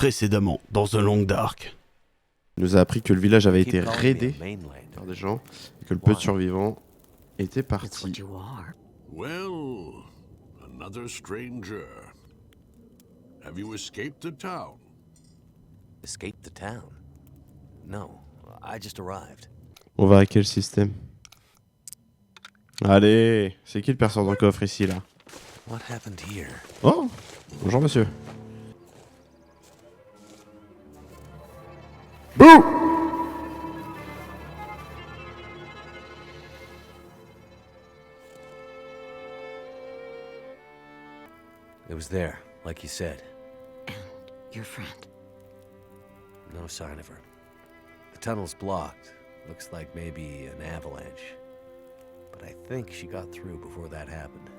Précédemment, dans The Long Dark. Il nous a appris que le village avait été Keep calling me raidé a mainlander. par des gens et que le peu de Why? survivants était It's parti. what you are. Well, another stranger. Have you escaped the town? Escape the town? No, I just arrived. On va hacker le système. Allez, c'est qui le perceur dans le coffre ici là? What happened here? Oh, bonjour monsieur. Bouh! It was there, like you said. And your friend. No sign of her. The tunnel's blocked. Looks like maybe an avalanche. But I think she got through before that happened.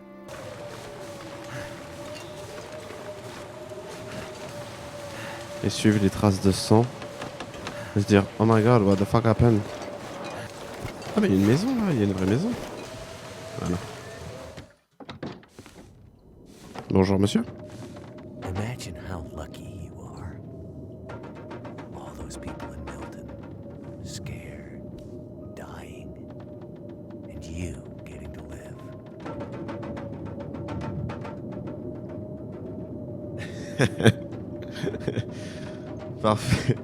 Et suivre les traces de sang. Et se dire, oh my god, what the fuck happened? Ah mais il y a une maison là, il y a une vraie maison. Voilà. Bonjour monsieur. Imagine how lucky you are. All those people in Milton, scared, dying, and you getting to live. Parfait.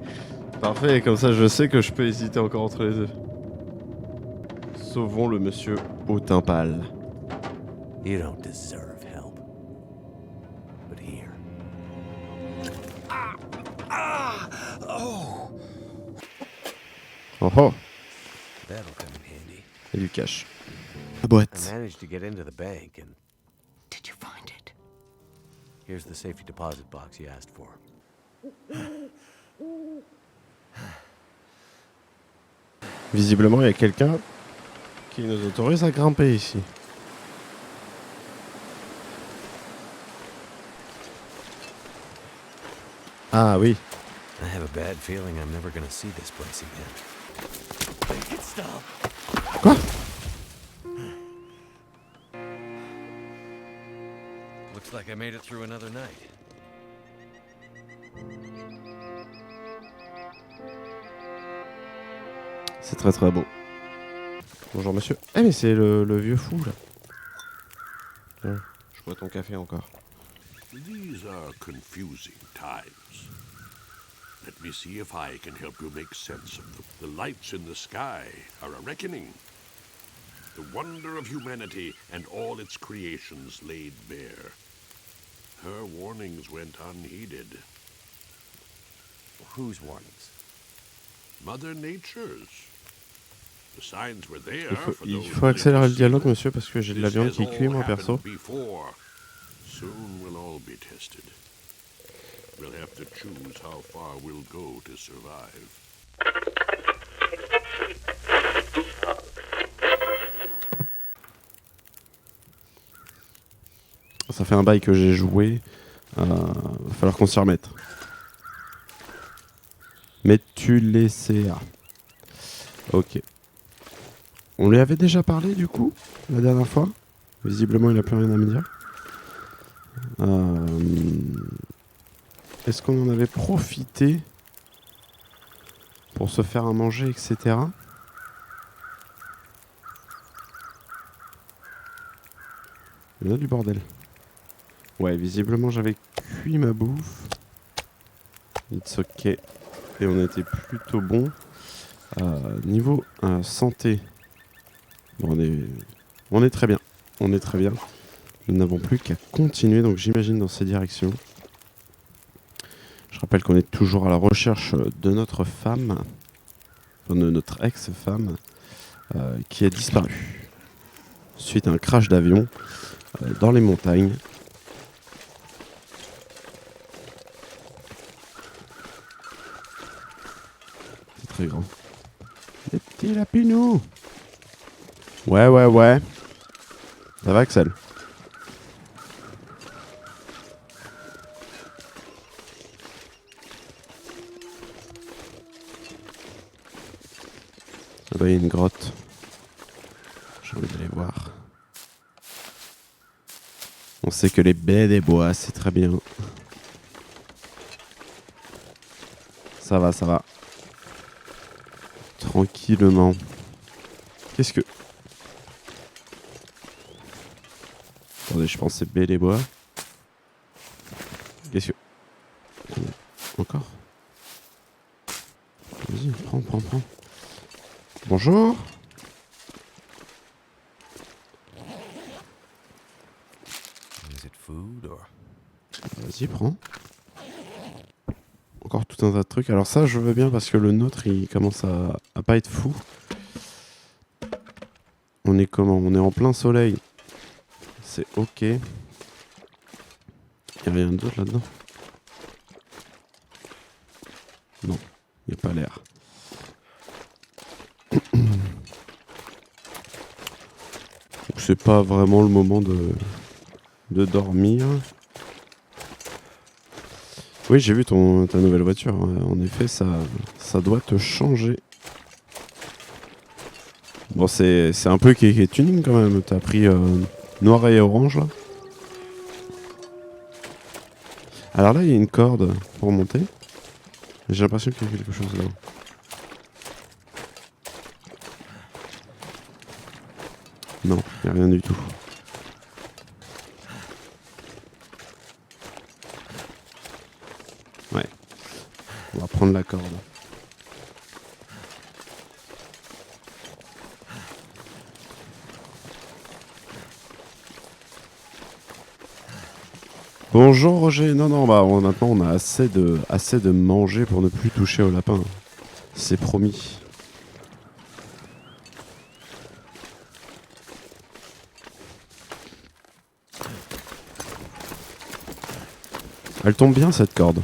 Parfait, comme ça je sais que je peux hésiter encore entre les deux. Sauvons le monsieur au teint pâle. You don't deserve help. But here. Oh oh, That'll come in handy. et du cash. La I boîte. managed to get into the bank, and Did you find it? here's the safety deposit box you asked for. Visiblement il y a quelqu'un qui nous autorise à grimper ici. Ah oui. I have a bad feeling I'm never gonna see this place again. Make it stop. Quoi? Looks like I made it through another night. C'est très très beau. Bonjour monsieur. Eh mais c'est le vieux fou là. Tiens, je bois ton café encore. These are confusing times. Let me see if I can help you make sense of them. The lights in the sky are a reckoning. The wonder of humanity and all its creations laid bare. Her warnings went unheeded. Whose warnings? Mother Nature's. The signs were there for Il those faut accélérer le living dialogue to see. monsieur parce que j'ai de la This viande has qui cuit all moi perso. happened before. Soon we'll all be tested. We'll have to choose how far we'll go to survive. Ça fait un bail que j'ai joué. Va falloir qu'on s'y remette. Mais tu les CA. Ok. On lui avait déjà parlé du coup la dernière fois. Visiblement il n'a plus rien à me dire. Est-ce qu'on en avait profité pour se faire à manger, etc. Il y en a du bordel. Ouais, visiblement j'avais cuit ma bouffe. It's ok. Et on était plutôt bon. Niveau santé, bon, on est très bien. On est très bien. Nous n'avons plus qu'à continuer, donc j'imagine dans ces directions. Je rappelle qu'on est toujours à la recherche de notre femme, enfin de notre ex-femme, qui a disparu suite à un crash d'avion dans les montagnes. C'est très grand. Les petits lapinous. Ouais, ouais, ouais. Ça va, Axel? Là-bas, il y a une grotte. J'ai envie d'aller voir. On sait que les baies des bois, c'est très bien. Ça va, ça va. Tranquillement. Qu'est-ce que... Attendez, je pense que c'est B les bois. Qu'est-ce que... Encore? Vas-y, prends. Bonjour. Is it food or... Vas-y, prends. Encore tout un tas de trucs. Alors ça, je veux bien parce que le nôtre, il commence à pas être fou. On est comment? On est en plein soleil. C'est ok. Y'a rien d'autre là-dedans? Non, y a pas l'air. C'est pas vraiment le moment de dormir. Oui, j'ai vu ta nouvelle voiture. En effet, ça doit te changer. Bon, c'est un peu kéké tuning quand même. T'as pris noir et orange là. Alors là, il y a une corde pour monter. J'ai l'impression qu'il y a quelque chose là. Non, il n'y a rien du tout. Ouais. On va prendre la corde. Bonjour Roger. Non, bah maintenant on a assez de manger pour ne plus toucher au lapin. C'est promis. Elle tombe bien cette corde.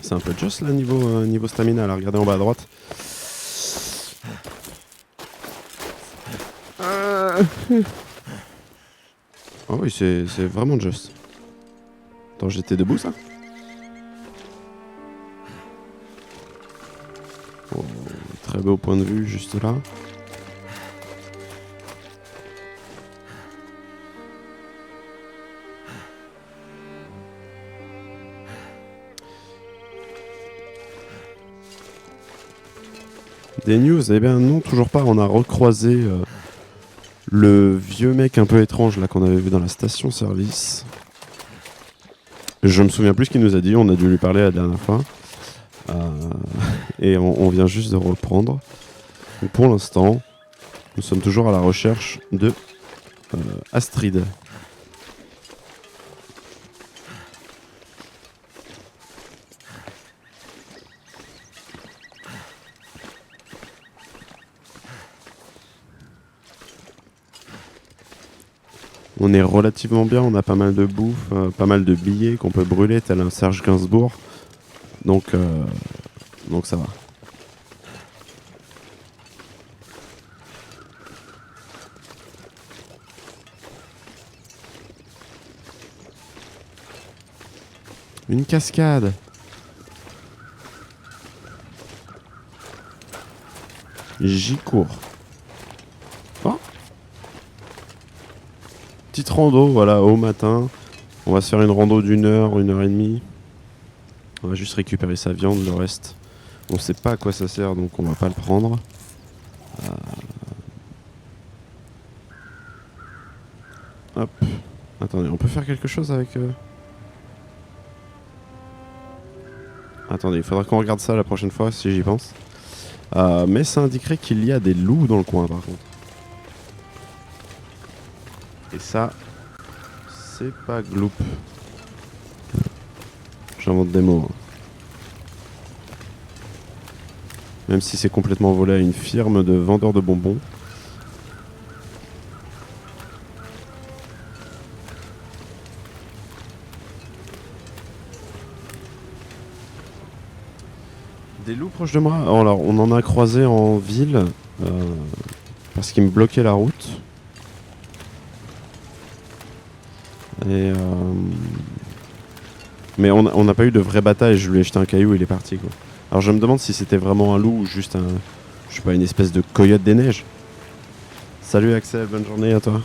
C'est un peu juste là niveau stamina. Là, regardez en bas à droite. Oh oui, c'est vraiment juste. Attends, j'étais debout ça? Oh, très beau point de vue juste là. Des news? Eh bien non, toujours pas. On a recroisé le vieux mec un peu étrange là qu'on avait vu dans la station-service. Je me souviens plus ce qu'il nous a dit. On a dû lui parler la dernière fois. Et on vient juste de reprendre. Donc pour l'instant, nous sommes toujours à la recherche de Astrid. On est relativement bien, on a pas mal de bouffe, pas mal de billets qu'on peut brûler, tel un Serge Gainsbourg. Donc ça va. Une cascade. J'y cours. Oh. Petite rando, voilà, au matin. On va se faire une rando d'1 heure, 1 heure et demie. On va juste récupérer sa viande, le reste. On sait pas à quoi ça sert, donc on va pas le prendre. Hop. Attendez, on peut faire quelque chose avec... Attendez, il faudra qu'on regarde ça la prochaine fois, si j'y pense. Mais ça indiquerait qu'il y a des loups dans le coin, par contre. Et ça, c'est pas gloup. J'invente des mots. Hein. Même si c'est complètement volé à une firme de vendeurs de bonbons. Des loups proches de moi. Alors, on en a croisé en ville parce qu'ils me bloquaient la route. Et mais on n'a pas eu de vraie bataille. Je lui ai jeté un caillou, il est parti quoi. Alors je me demande si c'était vraiment un loup ou juste je sais pas, une espèce de coyote des neiges. Salut Axel, bonne journée à toi.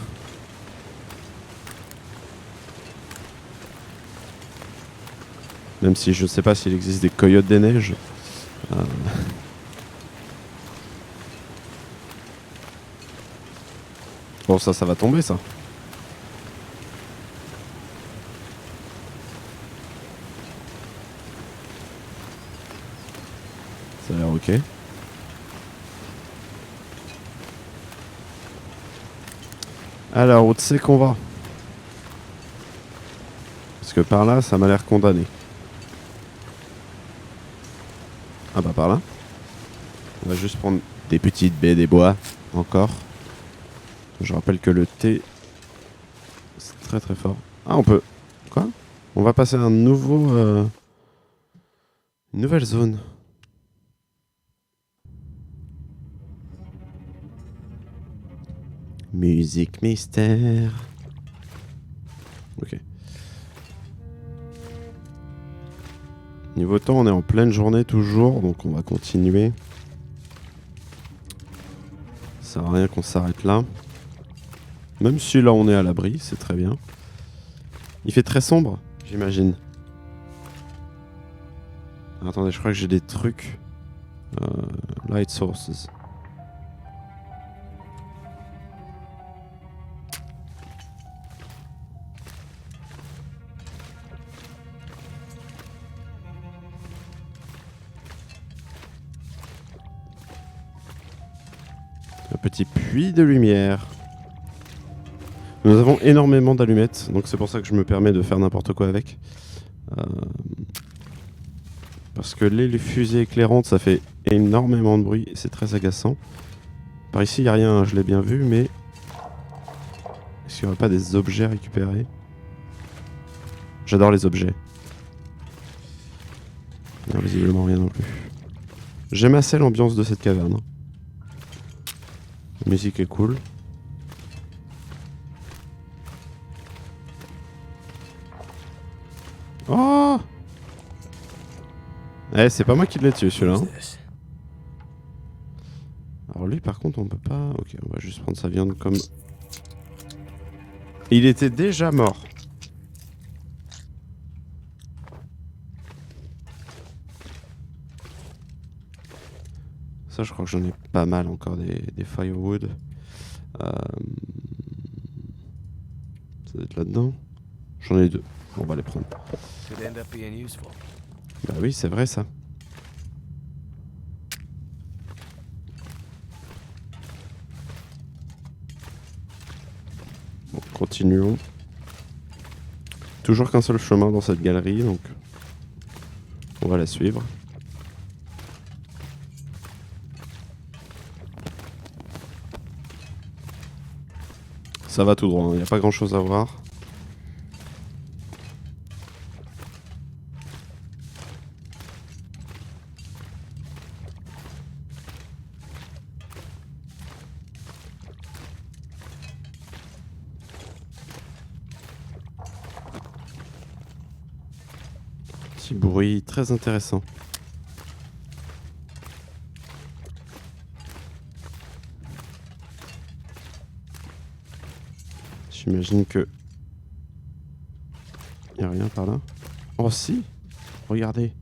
Même si je sais pas s'il existe des coyotes des neiges. Bon, ça va tomber, ça. Ça a l'air ok. Alors, où c'est qu'on va? Parce que par là, ça m'a l'air condamné. Ah bah par là. On va juste prendre des petites baies des bois. Encore. Je rappelle que le thé, c'est très très fort. Ah, on peut... Quoi? On va passer à un nouveau... Une nouvelle zone. Musique mystère. Ok. Niveau temps, on est en pleine journée toujours, donc on va continuer. Ça sert à rien qu'on s'arrête là. Même si là on est à l'abri, c'est très bien. Il fait très sombre, j'imagine. Attendez, je crois que j'ai des trucs. Light sources. Un petit puits de lumière. Nous avons énormément d'allumettes, donc c'est pour ça que je me permets de faire n'importe quoi avec. Parce que les fusées éclairantes, ça fait énormément de bruit et c'est très agaçant. Par ici, il n'y a rien, je l'ai bien vu, mais... Est-ce qu'il n'y aurait pas des objets à récupérer? J'adore les objets. Non, visiblement rien non plus. J'aime assez l'ambiance de cette caverne. La musique est cool. Oh! Eh, c'est pas moi qui l'ai tué celui-là. Hein. Alors lui par contre on peut pas... Ok, on va juste prendre sa viande comme... Il était déjà mort. Ça je crois que j'en ai pas mal encore des firewood. Ça doit être là-dedans. J'en ai 2. On va les prendre. Bah oui, c'est vrai ça. Bon, continuons. Toujours qu'un seul chemin dans cette galerie, donc on va la suivre. Ça va tout droit, il n'y a pas grand chose à voir. Petit bruit très intéressant. J'imagine que... Il n'y a rien par là. Oh si! Regardez.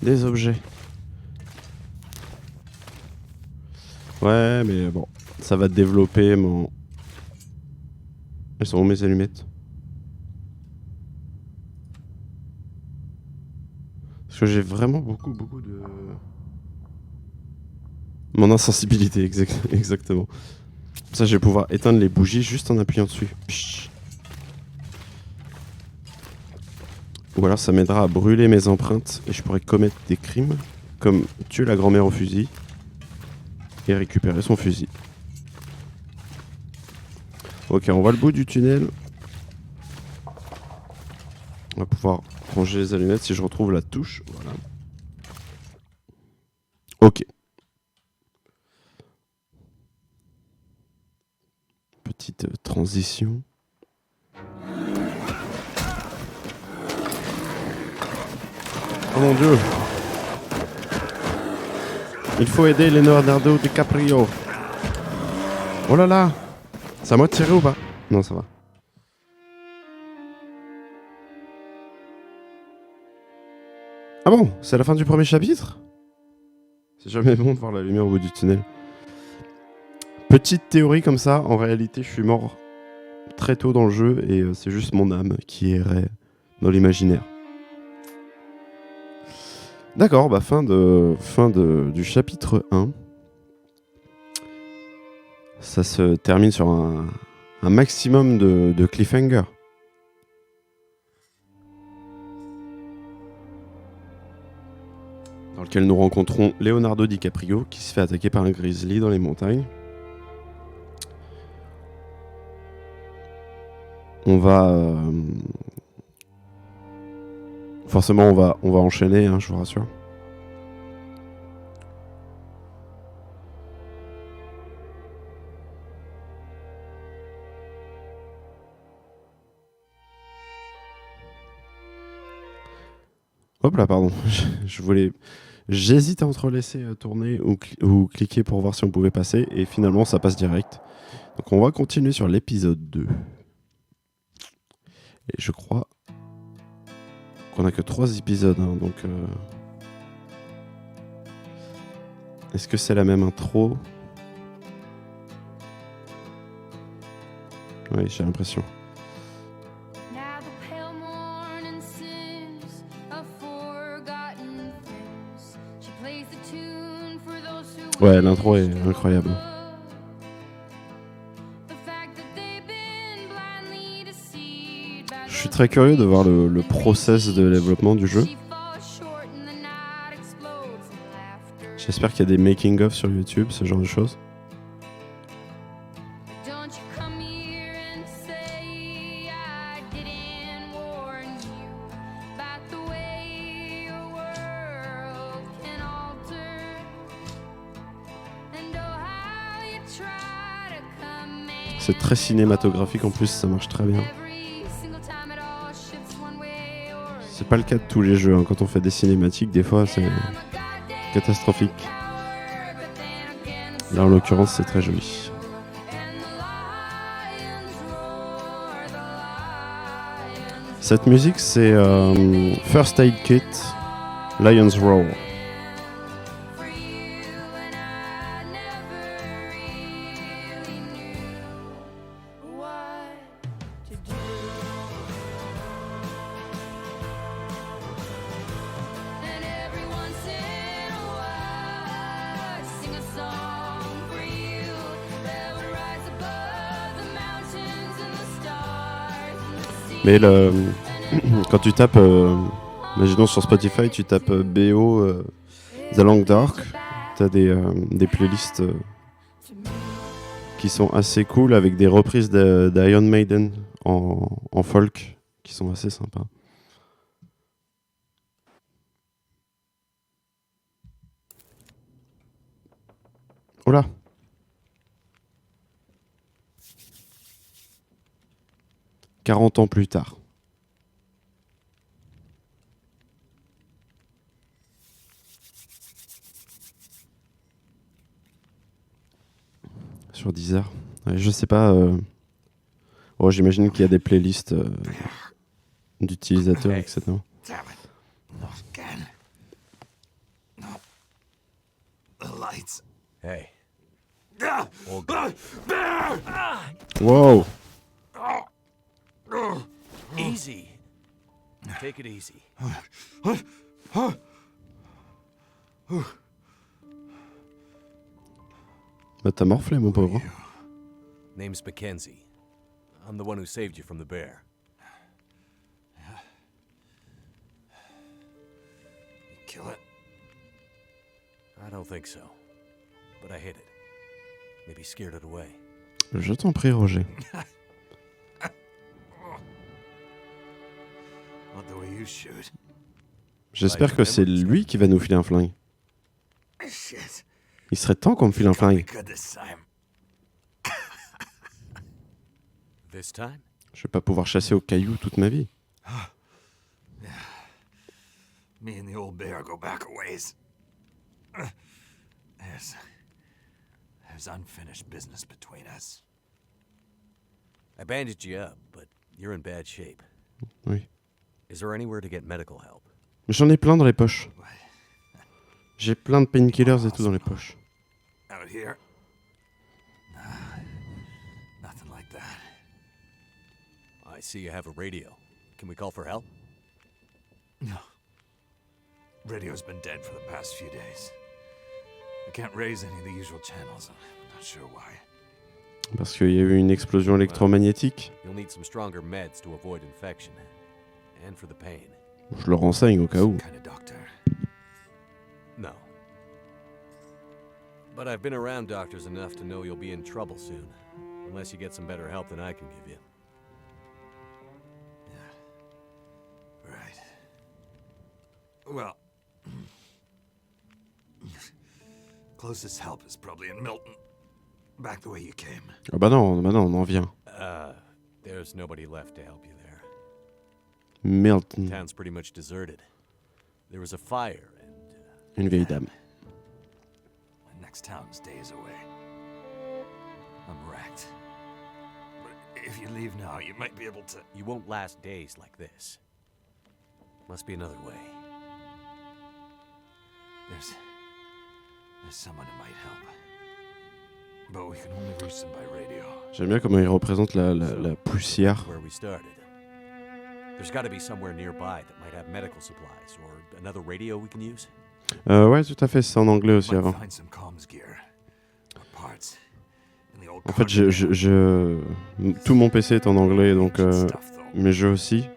Des objets. Ouais, mais bon. Ça va développer mon... Elles sont où mes allumettes? Parce que j'ai vraiment beaucoup de... Mon insensibilité, exactement. Ça, je vais pouvoir éteindre les bougies juste en appuyant dessus. Psh. Ou alors ça m'aidera à brûler mes empreintes et je pourrais commettre des crimes comme tuer la grand-mère au fusil et récupérer son fusil. Ok, on voit le bout du tunnel. On va pouvoir ranger les allumettes si je retrouve la touche. Voilà. Ok. Petite transition. Oh mon dieu! Il faut aider Leonardo DiCaprio. Oh là là. C'est à moi de tirer ou pas? Non, ça va. Ah bon, c'est la fin du premier chapitre? C'est jamais bon de voir la lumière au bout du tunnel. Petite théorie comme ça, en réalité je suis mort très tôt dans le jeu et c'est juste mon âme qui errait dans l'imaginaire. D'accord, bah fin du chapitre 1. Ça se termine sur un maximum de cliffhanger. Dans lequel nous rencontrons Leonardo DiCaprio qui se fait attaquer par un grizzly dans les montagnes. On va... Forcément, on va enchaîner, hein, je vous rassure. Hop là, pardon. J'hésitais entre laisser tourner ou cliquer pour voir si on pouvait passer. Et finalement, ça passe direct. Donc on va continuer sur l'épisode 2. Et je crois qu'on a que 3 épisodes. Hein, donc, est-ce que c'est la même intro? Oui, j'ai l'impression. Ouais, l'intro est incroyable. Je suis très curieux de voir le process de développement du jeu. J'espère qu'il y a des making-of sur YouTube, ce genre de choses. C'est très cinématographique en plus, ça marche très bien. C'est pas le cas de tous les jeux, hein. Quand on fait des cinématiques, des fois c'est catastrophique. Là en l'occurrence c'est très joli. Cette musique c'est First Aid Kit, Lion's Roar. Mais quand tu tapes, imaginons sur Spotify, tu tapes BO The Long Dark, t'as des playlists qui sont assez cool avec des reprises d'Iron Maiden en folk qui sont assez sympas. Oh là! « 40 ans plus tard. » Sur Deezer. Ouais, je sais pas. Oh, j'imagine qu'il y a des playlists d'utilisateurs, etc. Damn it. Not again. Not the lights. Hey. All good. Wow! Easy. Take it easy. Bah t'as morflé mon pauvre. Name's Mackenzie. I'm the one who saved you from the bear. You kill it? I don't think so. But I hit it. Maybe scared it away. Je t'en prie Roger. Not the way you shoot. J'espère que c'est lui qui va nous filer un flingue. Shit. Il serait temps qu'on me file un flingue. Good this time. This time? Je vais pas pouvoir chasser au caillou toute ma vie. Me and the old bear go back a ways. There's unfinished business between us. I bandaged you up, but you're in bad shape. Oui. Is there anywhere to get medical help? J'en ai plein dans les poches. J'ai plein de painkillers et tout dans les poches. Out here? Nothing like that. I see you have a radio. Can we call for help? No. Radio's been dead for the past few days. I can't raise any of the usual channels. I'm not sure why. Parce qu'il y a eu une explosion électromagnétique. You'll need some stronger meds to avoid infection. And for the pain. Je le renseigne au cas où. Kind of doctor. No. But I've been around doctors enough to know you'll be in trouble soon. Unless you get some better help than I can give you. Yeah. Right. Well. Closest help is probably in Milton. Back the way you came. Ah bah non, on en vient. There's nobody left to help you there. Milton. Town's pretty much deserted. There was a fire and... Une vieille dame. My next town's days away. I'm wrecked. But if you leave now, you might be able to... You won't last days like this. Must be another way. There's someone who might help. But we can only reach them by radio. J'aime bien comment il représente la poussière. Where we started. There's got to be somewhere nearby that might have medical supplies or another radio we can use. Ouais, tout à fait, c'est en anglais aussi avant. Find some comms gear or parts in the old En fait, tout mon PC est en anglais, donc mes jeux aussi.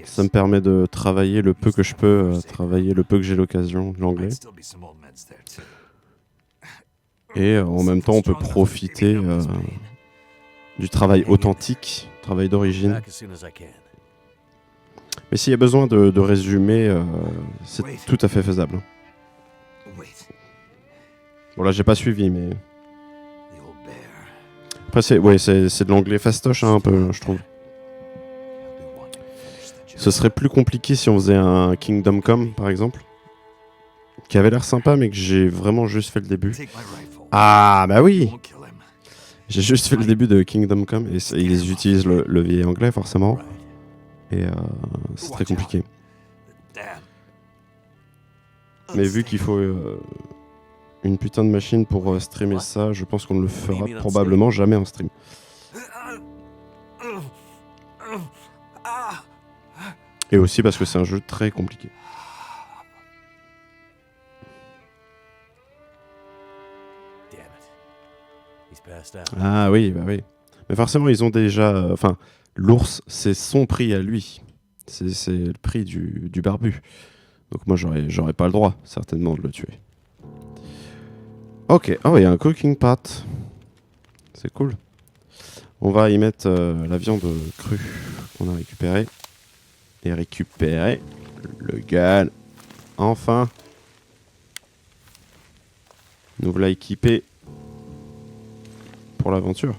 Ça me permet de travailler le peu que je peux, travailler le peu que j'ai l'occasion de l'anglais. Et en même temps, on peut profiter du travail authentique, travail d'origine. Mais s'il y a besoin de résumer, c'est tout à fait faisable. Bon là, j'ai pas suivi, mais... Après, c'est de l'anglais fastoche, hein, un peu, je trouve. Ce serait plus compliqué si on faisait un Kingdom Come, par exemple. Qui avait l'air sympa, mais que j'ai vraiment juste fait le début. Ah, bah oui! J'ai juste fait le début de Kingdom Come, et ils utilisent le vieil anglais, forcément. Et c'est très compliqué. Mais vu qu'il faut une putain de machine pour streamer ça, je pense qu'on ne le fera probablement jamais en stream. Et aussi parce que c'est un jeu très compliqué. Ah oui, bah oui. Mais forcément, ils ont déjà... Enfin, l'ours, c'est son prix à lui. C'est le prix du barbu. Donc moi, j'aurais pas le droit, certainement, de le tuer. Ok. Oh, il y a un cooking pot. C'est cool. On va y mettre la viande crue qu'on a récupérée. Et récupérer le gun. Enfin. Nous voilà équipés pour l'aventure.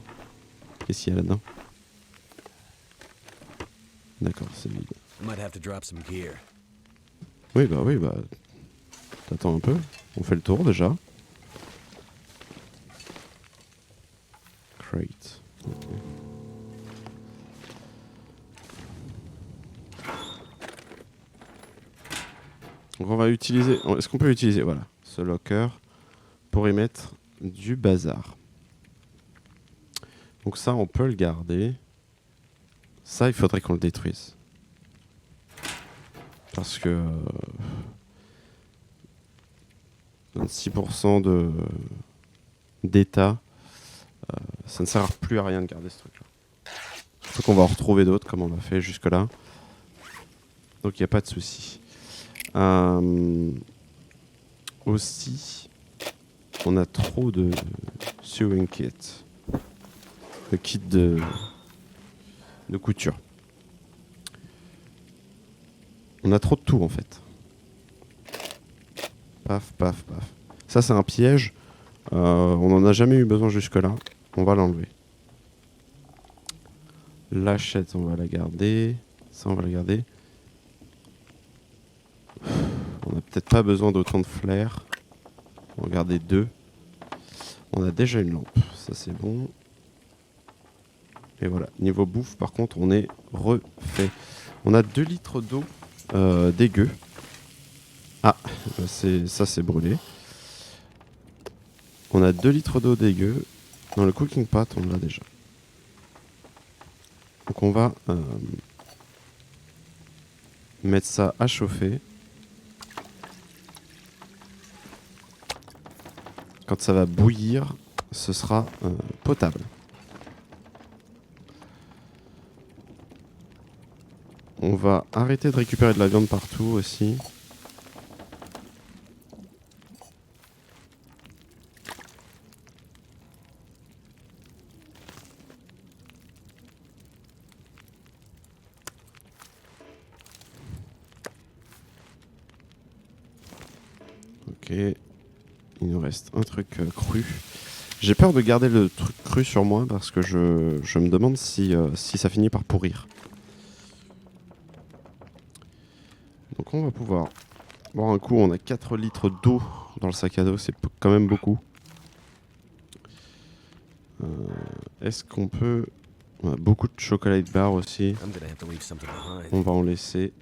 Qu'est-ce qu'il y a là-dedans? D'accord, c'est vide. Oui, bah... T'attends un peu. On fait le tour, déjà. Crate. Okay. Donc on va utiliser... Est-ce qu'on peut utiliser, voilà, ce locker pour y mettre du bazar. Donc ça, on peut le garder. Ça, il faudrait qu'on le détruise. Parce que... 26% d'état, ça ne sert plus à rien de garder ce truc-là. Il faut qu'on va en retrouver d'autres, comme on a fait jusque-là. Donc il n'y a pas de souci. Aussi, on a trop de sewing kit. Le kit de couture. On a trop de tout en fait. Paf, paf, paf. Ça c'est un piège. On n'en a jamais eu besoin jusque-là. On va l'enlever. L'achette, on va la garder. Ça, on va la garder. On n'a peut-être pas besoin d'autant de flair. On va regarder 2. On a déjà une lampe, ça c'est bon. Et voilà, niveau bouffe par contre on est refait. On a 2 litres d'eau dégueu. Ah, ça c'est brûlé. On a 2 litres d'eau dégueu. Dans le cooking pot on l'a déjà. Donc on va mettre ça à chauffer. Quand ça va bouillir, ce sera potable. On va arrêter de récupérer de la viande partout aussi. Ok. Il nous reste un truc cru. J'ai peur de garder le truc cru sur moi parce que je me demande si ça finit par pourrir. Donc on va pouvoir boire un coup. On a 4 litres d'eau dans le sac à dos. C'est quand même beaucoup. Est-ce qu'on peut... On a beaucoup de chocolat bar aussi. I'm gonna have to leave something behind. On va en laisser.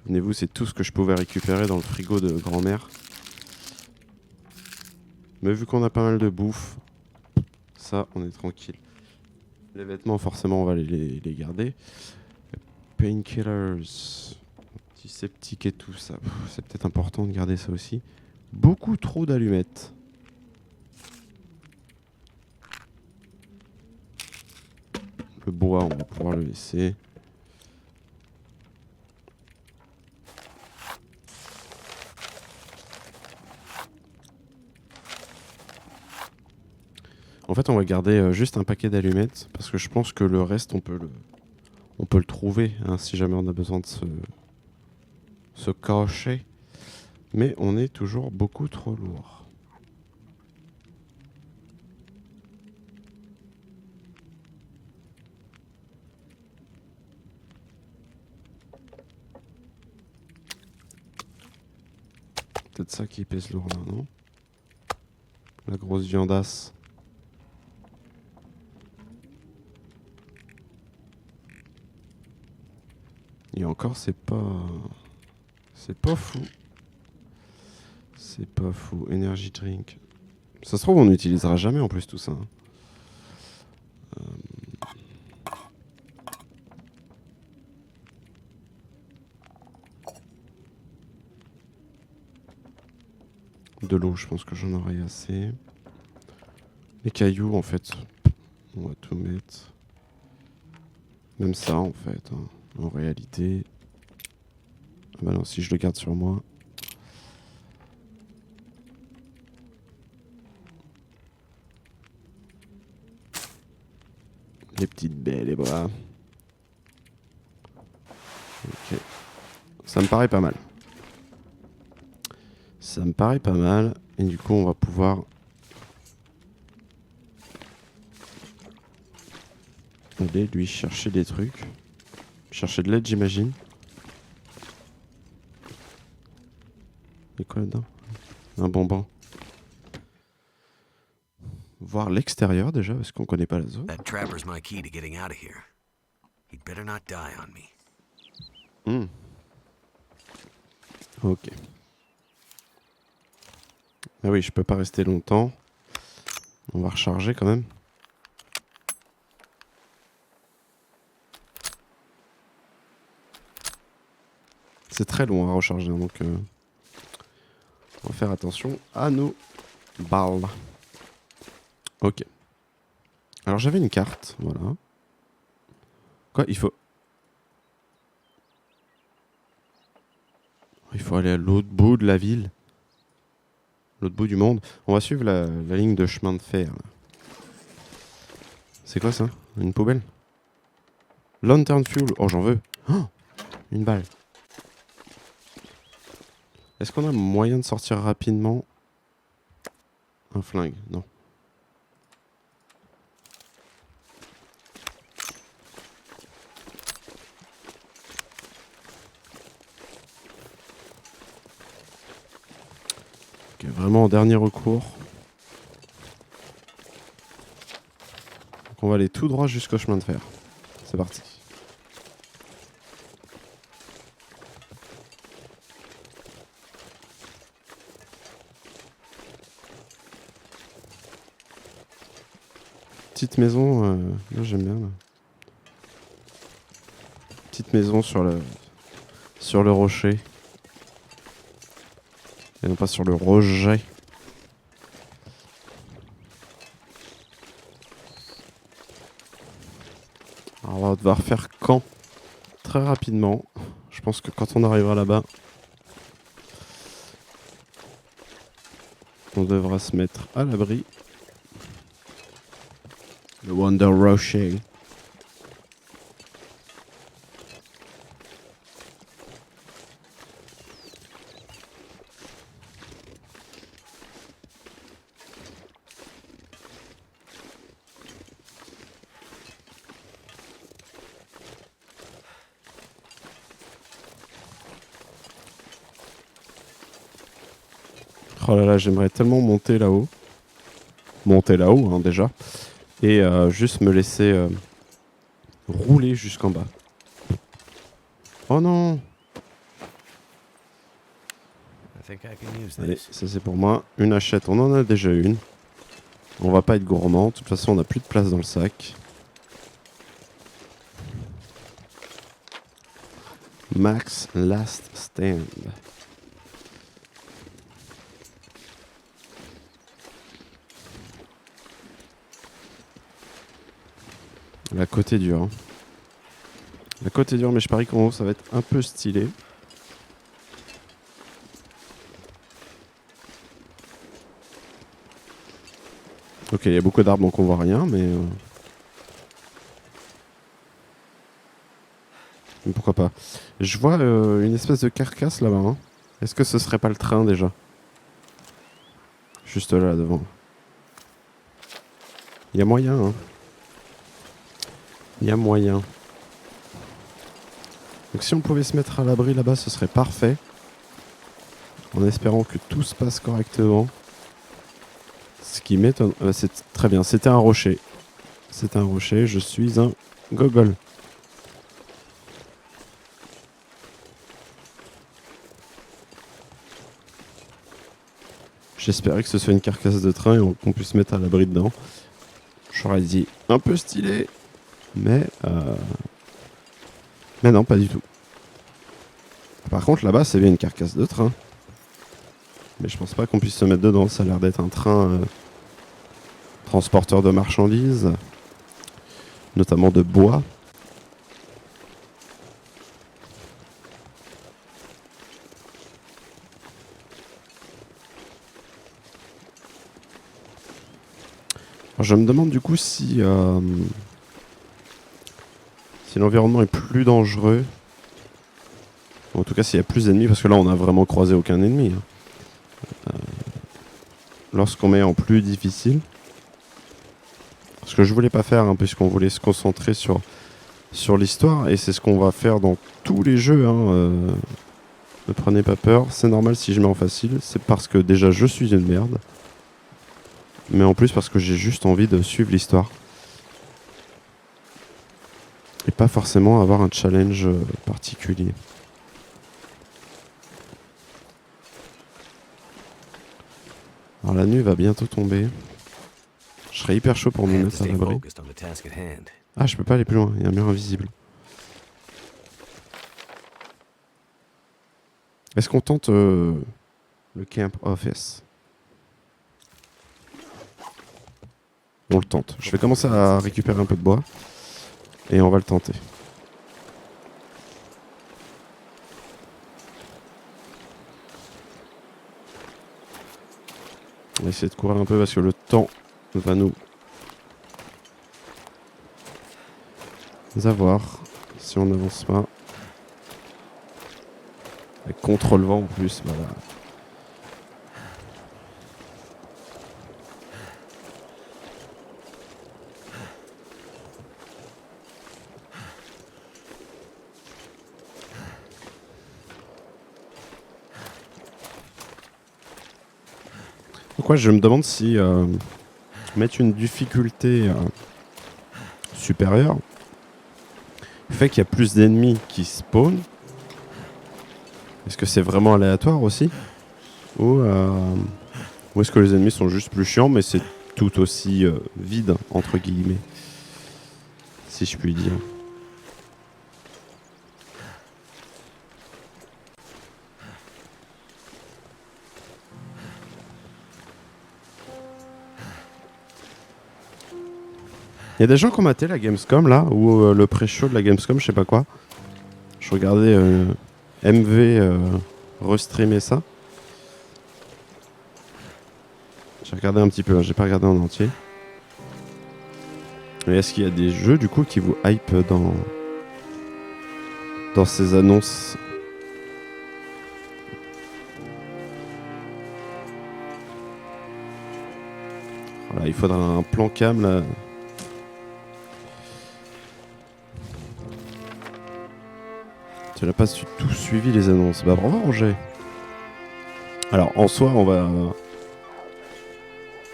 Souvenez-vous, c'est tout ce que je pouvais récupérer dans le frigo de grand-mère. Mais vu qu'on a pas mal de bouffe, ça, on est tranquille. Les vêtements, forcément, on va les garder. Painkillers, antiseptiques et tout ça. C'est peut-être important de garder ça aussi. Beaucoup trop d'allumettes. Le bois, on va pouvoir le laisser. En fait, on va garder juste un paquet d'allumettes parce que je pense que le reste, on peut le trouver hein, si jamais on a besoin de se cacher. Mais on est toujours beaucoup trop lourd. Peut-être ça qui pèse lourd là, non? La grosse viandasse. Et encore, c'est pas fou. C'est pas fou. Energy drink. Ça se trouve, on n'utilisera jamais en plus tout ça. De l'eau, je pense que j'en aurai assez. Les cailloux, en fait, on va tout mettre. Même ça, en fait. Hein. En réalité. Ah bah non, si je le garde sur moi. Les petites baies, les bras. Ok. Ça me paraît pas mal. Ça me paraît pas mal. Et du coup, on va pouvoir... aller lui chercher des trucs. Chercher de l'aide, j'imagine. Il y a quoi là-dedans? Un bonbon. Voir l'extérieur déjà, parce qu'on connaît pas la zone. That trapper's my key to getting out of here. He'd better not die on me. Ok. Ah oui, je peux pas rester longtemps. On va recharger quand même. C'est très long à recharger, donc on va faire attention à nos balles. Ok. Alors j'avais une carte, voilà. Quoi, il faut aller à l'autre bout de la ville. L'autre bout du monde. On va suivre la ligne de chemin de fer. Là. C'est quoi ça? Une poubelle? Lantern fuel. Oh, j'en veux. Oh, une balle. Est-ce qu'on a moyen de sortir rapidement un flingue? Non. Ok, vraiment en dernier recours. Donc on va aller tout droit jusqu'au chemin de fer. C'est parti. Petite maison, là j'aime bien. Là. Petite maison sur le rocher. Et non pas sur le roger. Alors on va devoir faire camp très rapidement. Je pense que quand on arrivera là-bas, on devra se mettre à l'abri. Le Wonder Rocher. Oh là là, j'aimerais tellement monter là-haut. Monter là-haut, hein, déjà. Et juste me laisser rouler jusqu'en bas. Oh non! I think I can use Allez, this. ça c'est pour moi. Une hachette, on en a déjà une. On va pas être gourmand. De toute façon, on n'a plus de place dans le sac. Max Last Stand. La côte est dure. Hein. La côte est dure, mais je parie qu'en haut, ça va être un peu stylé. Ok, il y a beaucoup d'arbres, donc on voit rien, mais pourquoi pas. Je vois une espèce de carcasse là-bas. Hein. Est-ce que ce serait pas le train déjà? Juste là, devant. Il y a moyen, hein. Il y a moyen. Donc si on pouvait se mettre à l'abri là-bas, ce serait parfait. En espérant que tout se passe correctement. Ce qui m'étonne... c'est très bien, c'était un rocher. C'est un rocher, je suis un gogol. J'espérais que ce soit une carcasse de train et qu'on puisse mettre à l'abri dedans. J'aurais dit un peu stylé, mais non, pas du tout. Par contre, là-bas, c'est bien une carcasse de train. Mais je pense pas qu'on puisse se mettre dedans. Ça a l'air d'être un train transporteur de marchandises, notamment de bois. Alors, je me demande du coup si l'environnement est plus dangereux. En tout cas, s'il y a plus d'ennemis, parce que là, on n'a vraiment croisé aucun ennemi. Hein. Lorsqu'on met en plus difficile. Ce que je voulais pas faire, hein, puisqu'on voulait se concentrer sur l'histoire, et c'est ce qu'on va faire dans tous les jeux. Hein, ne prenez pas peur, c'est normal si je mets en facile, c'est parce que déjà je suis une merde. Mais en plus parce que j'ai juste envie de suivre l'histoire. Et pas forcément avoir un challenge particulier. Alors la nuit va bientôt tomber. Je serais hyper chaud pour me I have to mettre à stay l'abri. focused on the task at hand. Ah, je peux pas aller plus loin, il y a un mur invisible. Est-ce qu'on tente le camp office? On le tente. Je vais commencer à récupérer un peu de bois. Et on va le tenter. On va essayer de courir un peu parce que le temps va nous avoir si on n'avance pas. Et contre le vent en plus, voilà. Donc ouais, je me demande si mettre une difficulté supérieure fait qu'il y a plus d'ennemis qui spawnent. Est-ce que c'est vraiment aléatoire aussi ou est-ce que les ennemis sont juste plus chiants mais c'est tout aussi vide entre guillemets, si je puis dire. Il y a des gens qui ont maté la Gamescom là, ou le pré-show de la Gamescom, je sais pas quoi. Je regardais MV restreamer ça. J'ai regardé un petit peu, hein, j'ai pas regardé en entier. Mais est-ce qu'il y a des jeux du coup qui vous hype dans ces annonces? Voilà, il faudra un plan cam là. Tu n'as pas tout suivi les annonces. Bah bravo Roger. Alors en soi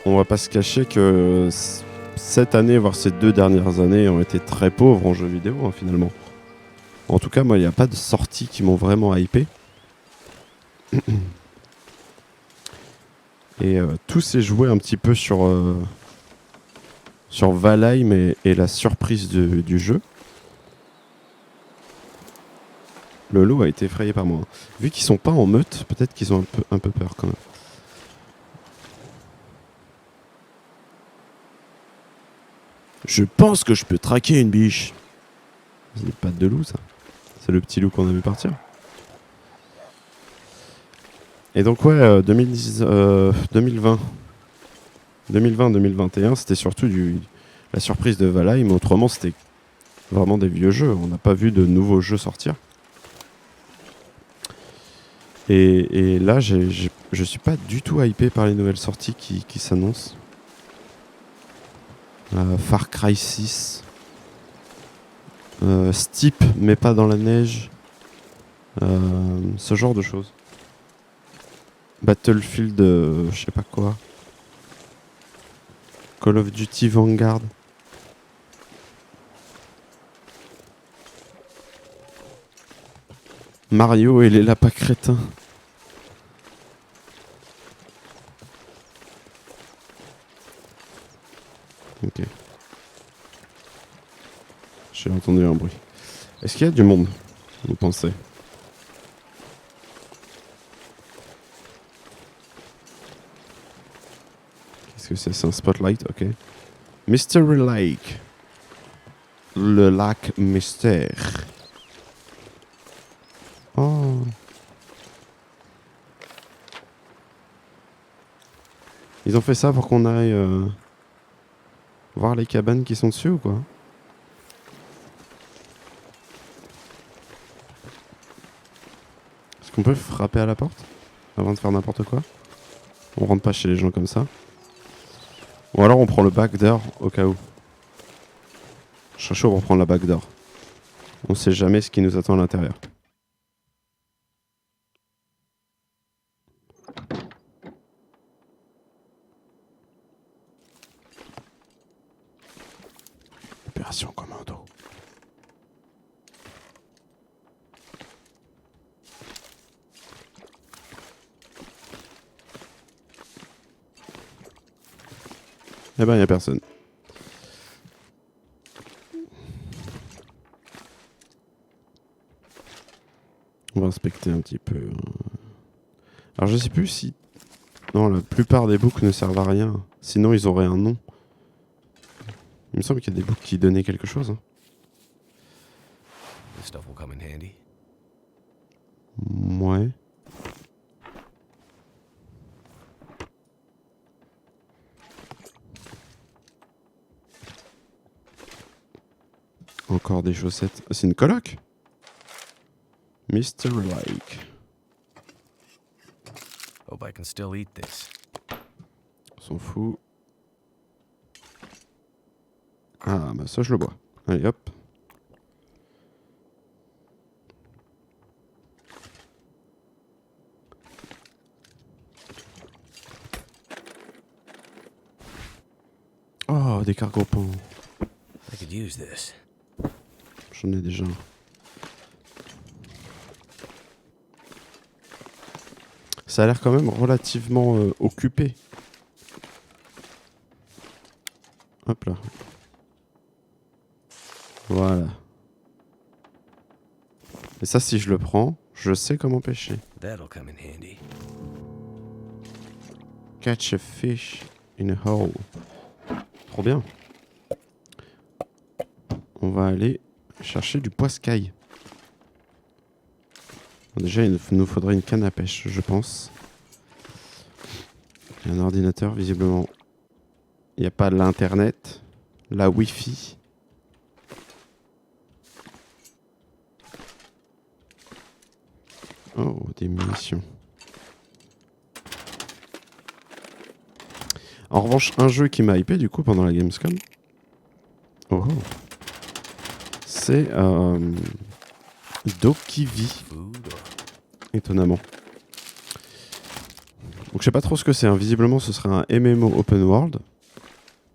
on va pas se cacher que cette année, voire ces 2 dernières années ont été très pauvres en jeux vidéo hein, finalement. En tout cas moi il n'y a pas de sorties qui m'ont vraiment hypé. Et tout s'est joué un petit peu sur Valheim et la surprise du jeu. Le lot a été effrayé par moi. Vu qu'ils sont pas en meute, peut-être qu'ils ont un peu peur quand même. Je pense que je peux traquer une biche. C'est des pattes de loup ça. C'est le petit loup qu'on a vu partir. Et donc ouais, 2020-2021, c'était surtout la surprise de Valheim. Autrement, c'était vraiment des vieux jeux. On n'a pas vu de nouveaux jeux sortir. Et là, je suis pas du tout hypé par les nouvelles sorties qui s'annoncent. Far Cry 6. Steep, mais pas dans la neige. Ce genre de choses. Battlefield, je sais pas quoi. Call of Duty Vanguard. Mario et les lapins crétins. Ok. J'ai entendu un bruit. Est-ce qu'il y a du monde, vous pensez? Qu'est-ce que c'est? C'est un spotlight? Ok. Mystery Lake. Le lac mystère. Oh. Ils ont fait ça pour qu'on aille voir les cabanes qui sont dessus ou quoi? Est-ce qu'on peut frapper à la porte avant de faire n'importe quoi? On rentre pas chez les gens comme ça. Ou alors on prend le backdoor au cas où. Je serais chaud pour prendre la backdoor. On sait jamais ce qui nous attend à l'intérieur. Opération commando. Eh ben, y a personne. On va inspecter un petit peu. Alors, je sais plus si... Non, la plupart des books ne servent à rien. Sinon, ils auraient un nom. Il me semble qu'il y a des books qui donnaient quelque chose. Hein. This stuff will come in handy. Ouais. Encore des chaussettes. Ah, c'est une coloc. Mr. Like. Hope I can still eat this. On s'en fout. Ah, bah ça, je le bois. Allez, hop. Oh, des cargos pans. I could use this. J'en ai déjà un. Ça a l'air quand même relativement occupé. Hop là. Voilà. Et ça, si je le prends, je sais comment pêcher. That'll come in handy. Catch a fish in a hole. Trop bien. On va aller chercher du poiscaille. Déjà, il nous faudrait une canne à pêche, je pense. Et un ordinateur, visiblement. Il n'y a pas l'internet, la Wi-Fi. Oh, des munitions. En revanche, un jeu qui m'a hypé du coup pendant la Gamescom. Oh. C'est Dokivi. Food or Étonnamment. Donc je sais pas trop ce que c'est. Hein. Visiblement, ce serait un MMO open world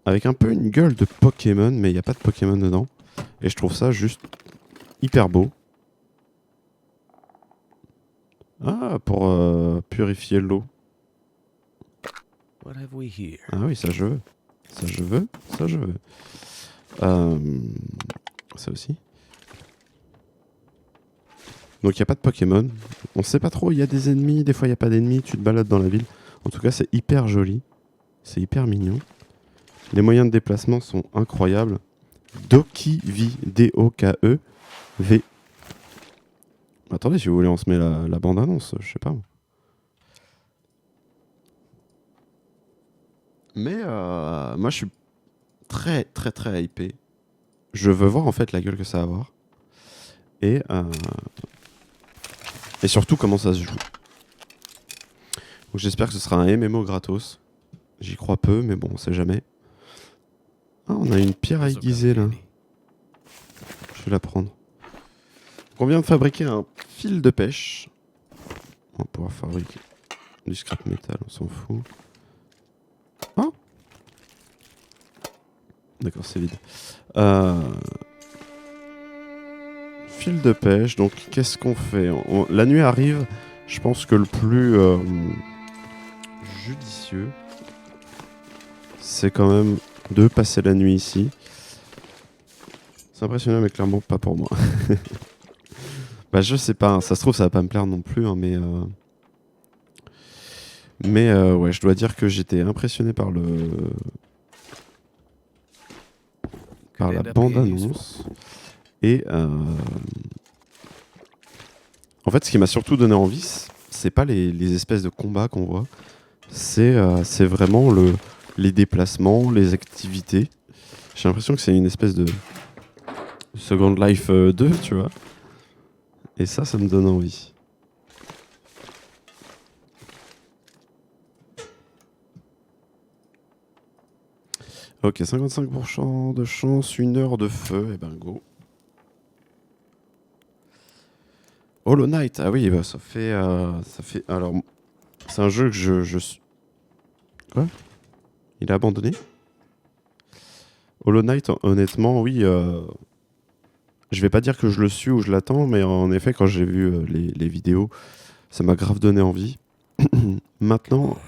avec un peu une gueule de Pokémon, mais il n'y a pas de Pokémon dedans. Et je trouve ça juste hyper beau. Ah, pour purifier l'eau. what have we here? Ah oui, ça je veux. Ça je veux. Ça je veux. Ça aussi. Donc il n'y a pas de Pokémon. On sait pas trop, il y a des ennemis, des fois il n'y a pas d'ennemis, tu te balades dans la ville. En tout cas, c'est hyper joli. C'est hyper mignon. Les moyens de déplacement sont incroyables. Dokivi, D-O-K-E-V. Attendez, si vous voulez, on se met la bande-annonce, je sais pas. Mais moi, je suis très, très, très hypé. Je veux voir en fait la gueule que ça va avoir. Et surtout comment ça se joue. Donc j'espère que ce sera un MMO gratos. J'y crois peu, mais bon, on sait jamais. Ah, on a une pierre à This'll come aiguiser in là. handy. Je vais la prendre. Donc, on vient de fabriquer un fil de pêche. On va pouvoir fabriquer du scrap metal, on s'en fout. Ah, d'accord, c'est vide. Fil de pêche, donc qu'est-ce qu'on fait? La nuit arrive, je pense que le plus judicieux, c'est quand même de passer la nuit ici. C'est impressionnant, mais clairement pas pour moi. Bah je sais pas, hein, ça se trouve ça va pas me plaire non plus, hein, mais ouais, je dois dire que j'étais impressionné par la Could end up being bande-annonce. Et en fait, ce qui m'a surtout donné envie, c'est pas les espèces de combats qu'on voit, c'est vraiment les déplacements, les activités. J'ai l'impression que c'est une espèce de Second Life 2, tu vois. Et ça me donne envie. Ok, 55% de chance, 1 heure de feu, et ben go. Hollow Knight, ah oui, bah ça fait... Alors, c'est un jeu que je... Quoi? Il a abandonné? Hollow Knight, honnêtement, oui... Je vais pas dire que je le suis ou je l'attends, mais en effet, quand j'ai vu les vidéos, ça m'a grave donné envie. Maintenant,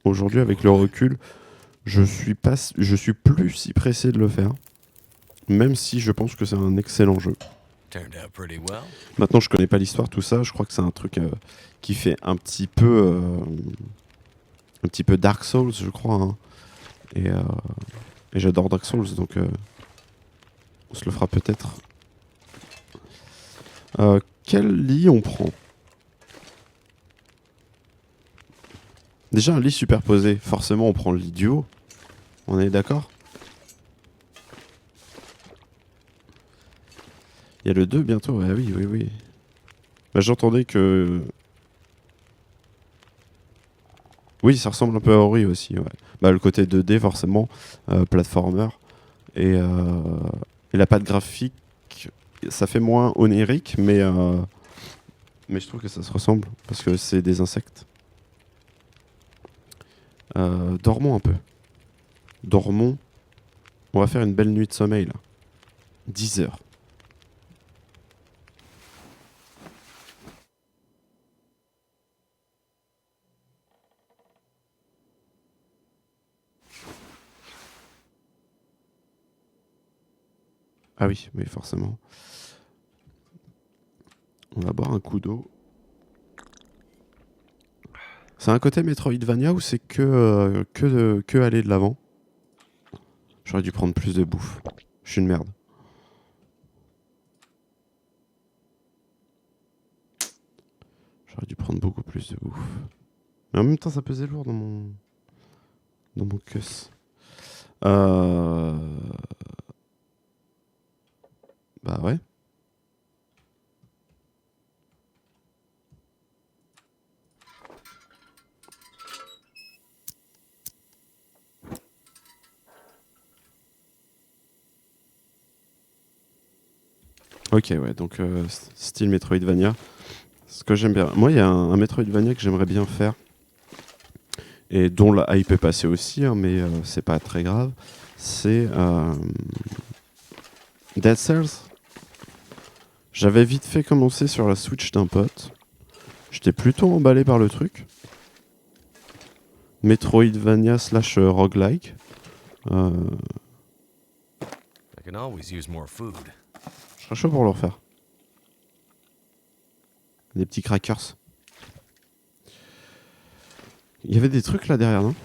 aujourd'hui, avec le recul, je suis plus si pressé de le faire, même si je pense que c'est un excellent jeu. Turned out pretty well. Maintenant, je connais pas l'histoire, tout ça. Je crois que c'est un truc qui fait un petit peu Dark Souls, je crois. Hein. Et j'adore Dark Souls, donc on se le fera peut-être. Quel lit on prend? Déjà, un lit superposé. Forcément, on prend le lit du haut. On est d'accord? Il y a le 2 bientôt, ouais, oui. Bah, j'entendais que... Oui, ça ressemble un peu à Ori aussi, ouais. Bah, le côté 2D, forcément, platformer. Et la patte graphique, ça fait moins onirique, mais je trouve que ça se ressemble, parce que c'est des insectes. Dormons un peu. Dormons On va faire une belle nuit de sommeil là. 10 heures. Ah oui, mais forcément. On va boire un coup d'eau. C'est un côté Metroidvania ou c'est que aller de l'avant? J'aurais dû prendre plus de bouffe. Je suis une merde. J'aurais dû prendre beaucoup plus de bouffe. Mais en même temps, ça pesait lourd dans mon cuss. Bah ouais. Ok, ouais, donc style Metroidvania. Ce que j'aime bien. Moi, il y a un Metroidvania que j'aimerais bien faire. Et dont la hype est passée aussi, hein, mais c'est pas très grave. C'est Dead Cells. J'avais vite fait commencer sur la Switch d'un pote. J'étais plutôt emballé par le truc. Metroidvania / roguelike. I can always use more food. Je serais chaud pour le refaire. Des petits crackers. Il y avait des trucs là derrière, non?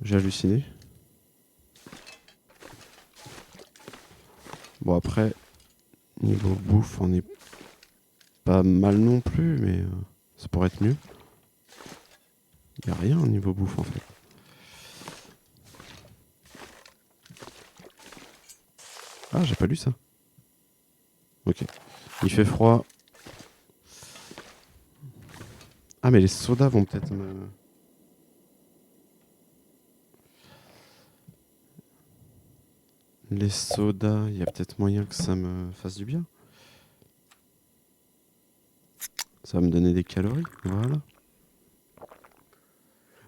J'ai halluciné. Bon après, niveau bouffe, on est pas mal non plus, mais ça pourrait être mieux. Il n'y a rien au niveau bouffe en fait. Ah, j'ai pas lu ça. Ok. Il fait froid. Ah, mais les sodas vont peut-être me... Les sodas, il y a peut-être moyen que ça me fasse du bien. Ça va me donner des calories, voilà.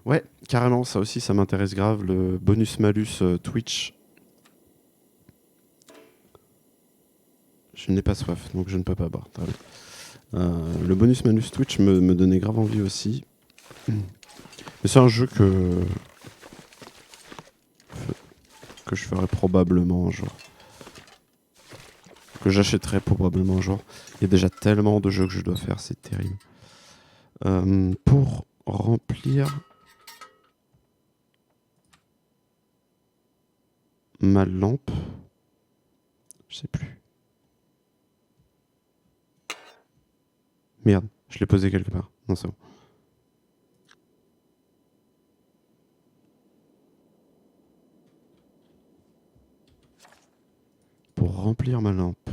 Ouais, carrément, ça aussi, ça m'intéresse grave, le bonus-malus Twitch. Je n'ai pas soif, donc je ne peux pas boire. Le bonus-malus Twitch me donnait grave envie aussi. Mais c'est un jeu que je ferai probablement un jour. Que j'achèterai probablement un jour. Il y a déjà tellement de jeux que je dois faire, c'est terrible. Pour remplir ma lampe, je sais plus. Merde, je l'ai posé quelque part. Non, c'est bon. Pour remplir ma lampe.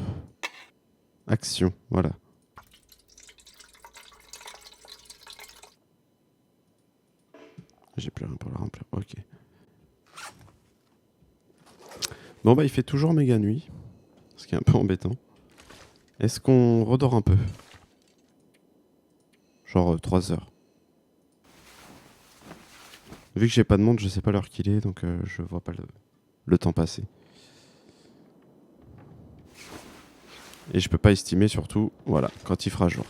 Action, voilà. J'ai plus rien pour la remplir, ok. Bon bah il fait toujours méga nuit, ce qui est un peu embêtant. Est-ce qu'on redort un peu? Genre 3 heures. Vu que j'ai pas de montre, je sais pas l'heure qu'il est, donc je vois pas le temps passer. Et je peux pas estimer surtout, voilà, quand il fera jour.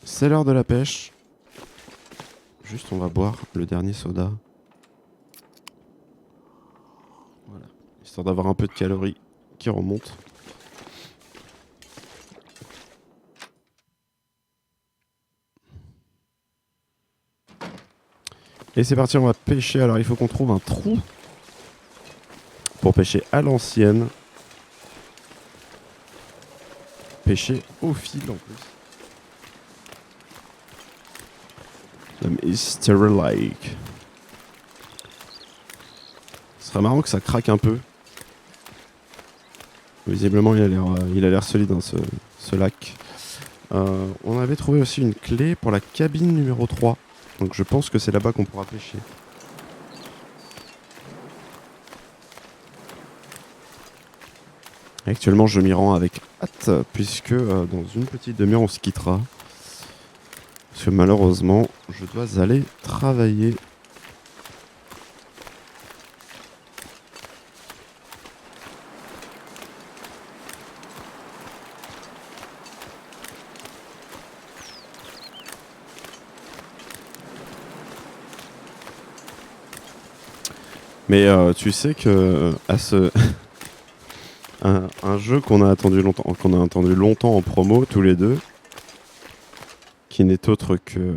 C'est l'heure de la pêche. Juste on va boire le dernier soda. Voilà. Histoire d'avoir un peu de calories qui remontent. Et c'est parti, on va pêcher. Alors il faut qu'on trouve un trou pour pêcher à l'ancienne. Pêcher au fil en plus. Le Mystery Lake. Ce serait marrant que ça craque un peu. Visiblement il a l'air solide hein, ce lac. On avait trouvé aussi une clé pour la cabine numéro 3. Donc je pense que c'est là-bas qu'on pourra pêcher. Actuellement je m'y rends avec hâte puisque dans une petite demi-heure on se quittera. Parce que malheureusement je dois aller travailler. Mais tu sais que à ce un jeu qu'on a attendu longtemps en promo tous les deux, qui n'est autre que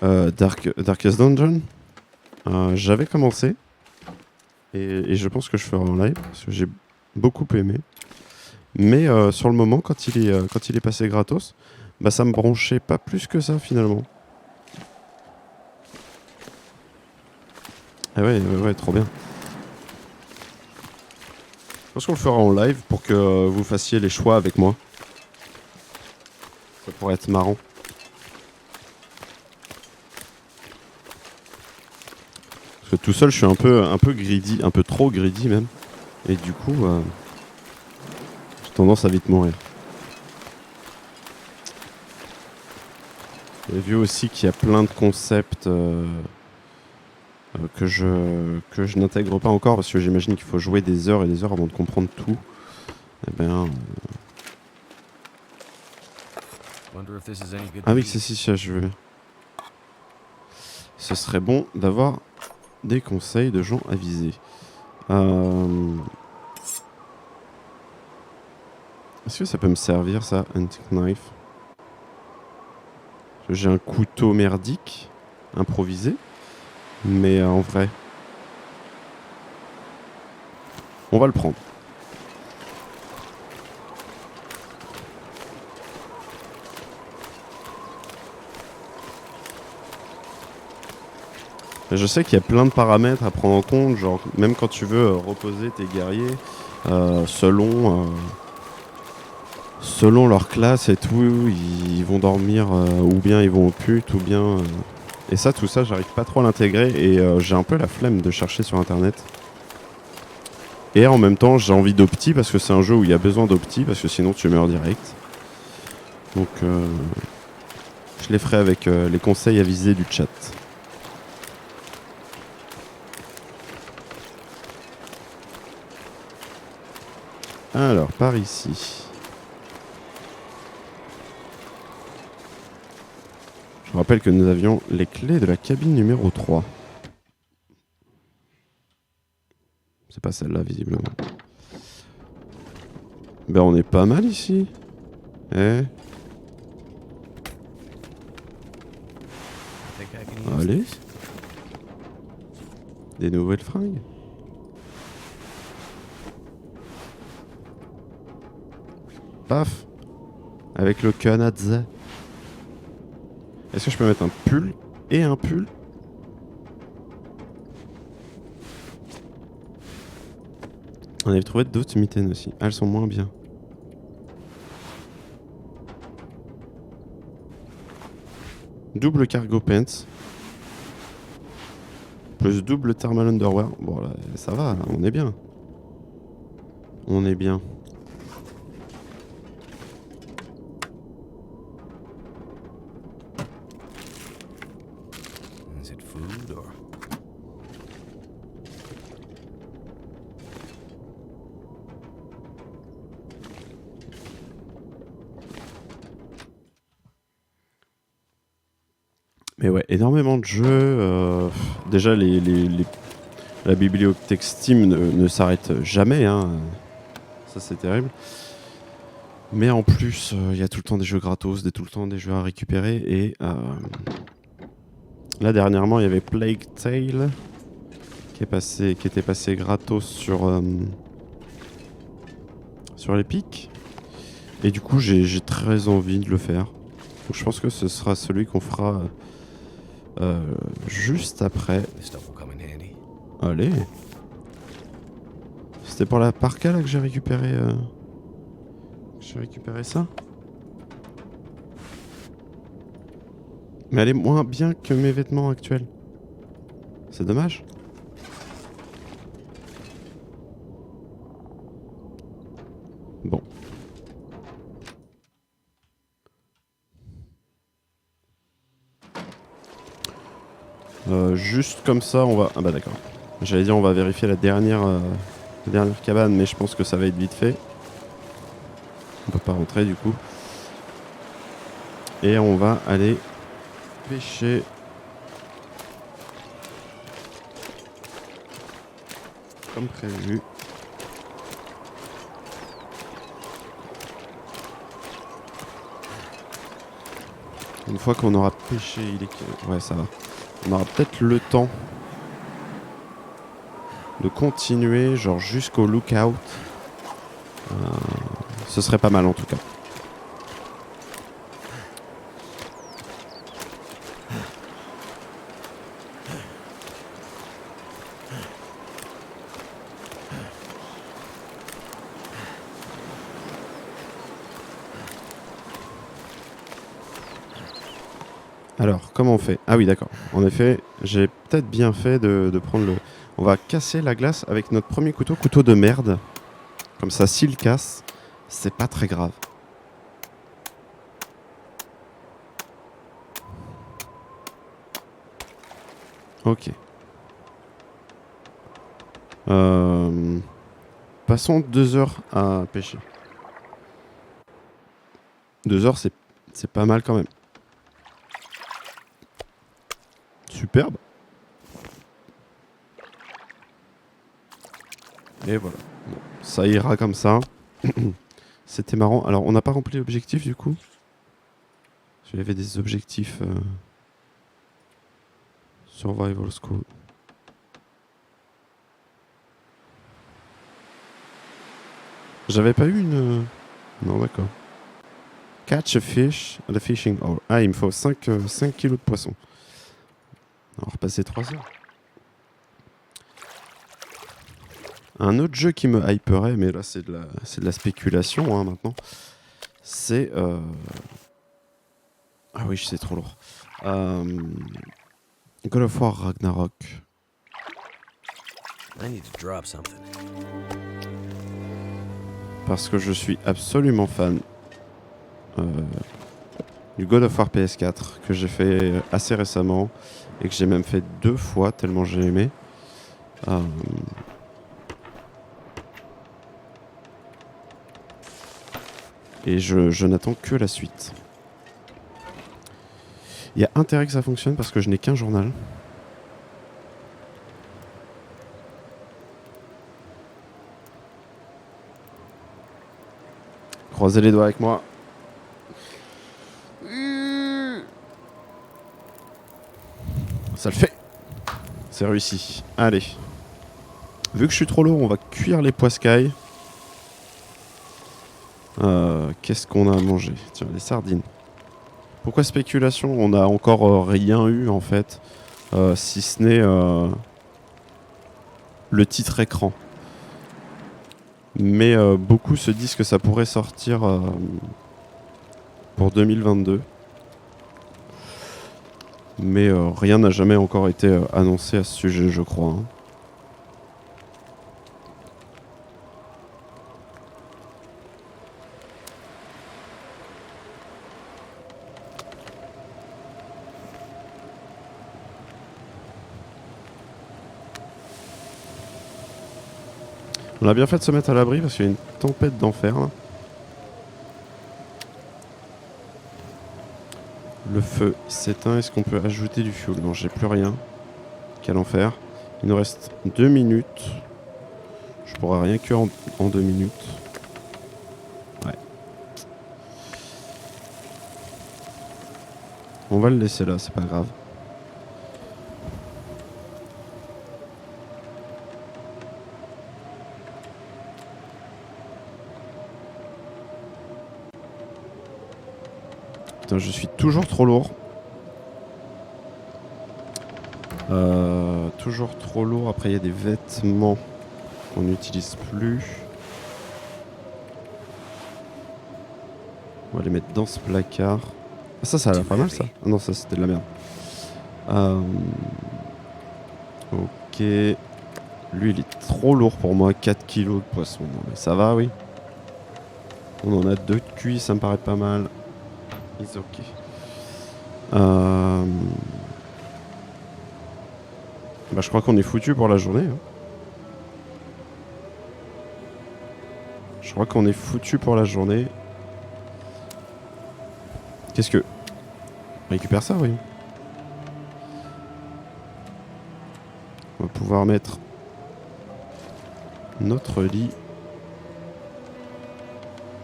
Darkest Dungeon. J'avais commencé et je pense que je ferai en live parce que j'ai beaucoup aimé. Mais sur le moment, quand il est passé gratos, bah ça me branchait pas plus que ça finalement. Ah ouais, trop bien. Je pense qu'on le fera en live pour que vous fassiez les choix avec moi. Ça pourrait être marrant. Parce que tout seul, je suis un peu greedy, un peu trop greedy même. Et du coup, j'ai tendance à vite mourir. J'ai vu aussi qu'il y a plein de concepts que je n'intègre pas encore parce que j'imagine qu'il faut jouer des heures et des heures avant de comprendre tout. Eh ben, ah oui, c'est si, je veux. Ce serait bon d'avoir des conseils de gens avisés. Est-ce que ça peut me servir ça, Antique Knife? J'ai un couteau merdique, improvisé, mais en vrai, on va le prendre. Je sais qu'il y a plein de paramètres à prendre en compte, genre même quand tu veux reposer tes guerriers, selon leur classe et tout, ils vont dormir ou bien ils vont au pute ou bien... Et ça, tout ça, j'arrive pas trop à l'intégrer et j'ai un peu la flemme de chercher sur internet. Et en même temps, j'ai envie d'opti parce que c'est un jeu où il y a besoin d'opti parce que sinon tu meurs direct. Donc je les ferai avec les conseils avisés du chat. Alors, par ici. Je rappelle que nous avions les clés de la cabine numéro 3. C'est pas celle-là, visiblement. Ben, on est pas mal ici. Eh. Allez. Des nouvelles fringues. Paf. Avec le Canadza. Est-ce que je peux mettre un pull et un pull? On avait trouvé d'autres mitaines aussi. Ah, elles sont moins bien. Double cargo pants. Plus double thermal underwear. Bon, là, ça va, là, on est bien. On est bien. Is it food or... Mais ouais, énormément de jeux. Déjà, la bibliothèque Steam ne s'arrête jamais. Hein. Ça, c'est terrible. Mais en plus, il y a tout le temps des jeux gratos, tout le temps des jeux à récupérer. Et là, dernièrement, il y avait Plague Tale qui était passé gratos sur l'Epic. Et du coup, j'ai très envie de le faire. Donc, je pense que ce sera celui qu'on fera juste après. This stuff will come in handy. Allez. C'était pour la parka là que j'ai récupéré. J'ai récupéré ça. Mais elle est moins bien que mes vêtements actuels. C'est dommage. Bon. Juste comme ça, on va... Ah bah d'accord. J'allais dire on va vérifier la dernière cabane, mais je pense que ça va être vite fait. On peut pas rentrer du coup. Et on va aller pêcher comme prévu. Une fois qu'on aura pêché, ouais, ça va. On aura peut-être le temps de continuer, genre jusqu'au lookout. Ce serait pas mal en tout cas. Alors, comment on fait? Ah oui, d'accord. En effet, j'ai peut-être bien fait de prendre le... On va casser la glace avec notre premier couteau de merde. Comme ça, s'il casse, c'est pas très grave. Ok. Passons 2 heures à pêcher. 2 heures, c'est pas mal quand même. Superbe. Et voilà. Bon, ça ira comme ça. C'était marrant. Alors, on n'a pas rempli l'objectif du coup. Il y avait des objectifs Survival School. J'avais pas eu une... Non, d'accord. Catch a fish at a fishing hole. Ah, il me faut 5 kilos de poisson. On va repasser 3 heures. Un autre jeu qui me hyperait, mais là c'est de la spéculation hein, maintenant. C'est... Ah oui, c'est trop lourd. God of War Ragnarok. I need to drop something. Parce que je suis absolument fan du God of War PS4 que j'ai fait assez récemment et que j'ai même fait 2 fois tellement j'ai aimé. Et je n'attends que la suite. Il y a intérêt que ça fonctionne parce que je n'ai qu'un journal. Croisez les doigts avec moi. Ça le fait. C'est réussi. Allez. Vu que je suis trop lourd, on va cuire les poiscailles. Qu'est-ce qu'on a à manger? Tiens, des sardines. Pourquoi spéculation? On n'a encore rien eu en fait. Si ce n'est le titre écran. Mais beaucoup se disent que ça pourrait sortir pour 2022. Mais rien n'a jamais encore été annoncé à ce sujet, je crois. Hein. On a bien fait de se mettre à l'abri parce qu'il y a une tempête d'enfer là. Le feu s'éteint. Est-ce qu'on peut ajouter du fioul? Non, j'ai plus rien. Quel enfer. Il nous reste 2 minutes. Je pourrais rien que en 2 minutes. Ouais. On va le laisser là, c'est pas grave. Putain, je suis toujours trop lourd. Toujours trop lourd. Après, il y a des vêtements qu'on n'utilise plus. On va les mettre dans ce placard. Ah, ça a l'air pas mal ça. Ah non, ça c'était de la merde. Ok. Lui, il est trop lourd pour moi. 4 kilos de poisson. Non, mais ça va, oui. On en a 2 de cuits, ça me paraît pas mal. It's ok. Bah, je crois qu'on est foutu pour la journée. Hein. Je crois qu'on est foutu pour la journée. Qu'est-ce que... On récupère ça, oui. On va pouvoir mettre notre lit.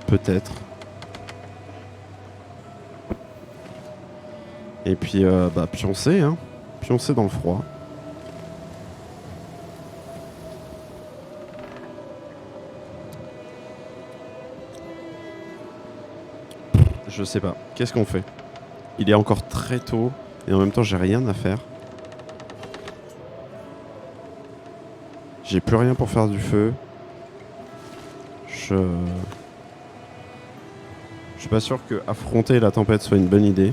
Peut-être. Et puis, pioncer, hein. Pioncer dans le froid. Je sais pas. Qu'est-ce qu'on fait? Il est encore très tôt. Et en même temps, j'ai rien à faire. J'ai plus rien pour faire du feu. Je suis pas sûr que affronter la tempête soit une bonne idée.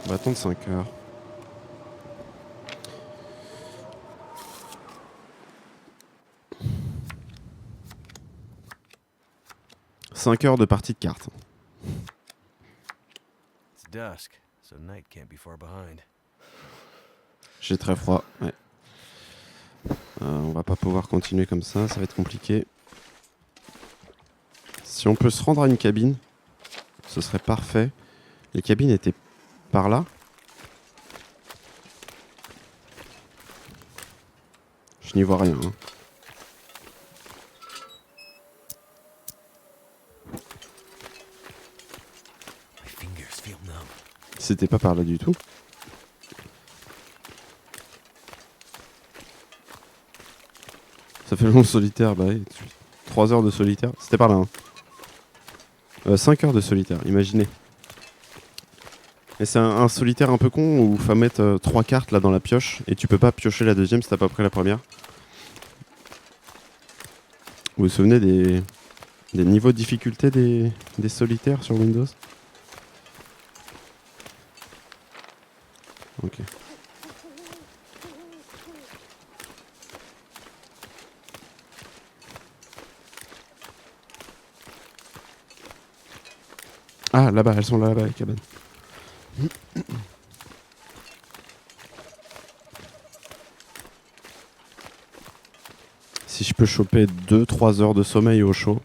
On va attendre 5 heures. Cinq heures de partie de cartes. It's dusk, so night can't be far behind. J'ai très froid, ouais. On va pas pouvoir continuer comme ça va être compliqué. Si on peut se rendre à une cabine, ce serait parfait. Les cabines étaient par là. Je n'y vois rien. Hein. My fingers feel numb. C'était pas par là du tout. Ça fait long solitaire, bah oui. 3 heures de solitaire. C'était par là. Hein. 5 heures de solitaire, imaginez. Et c'est un solitaire un peu con où il faut mettre 3 cartes là dans la pioche et tu peux pas piocher la deuxième si t'as pas pris la première. Vous vous souvenez des niveaux de difficulté des solitaires sur Windows? Ok. Ah, là-bas, elles sont là-bas, les cabanes. Si je peux choper 2-3 heures de sommeil au chaud.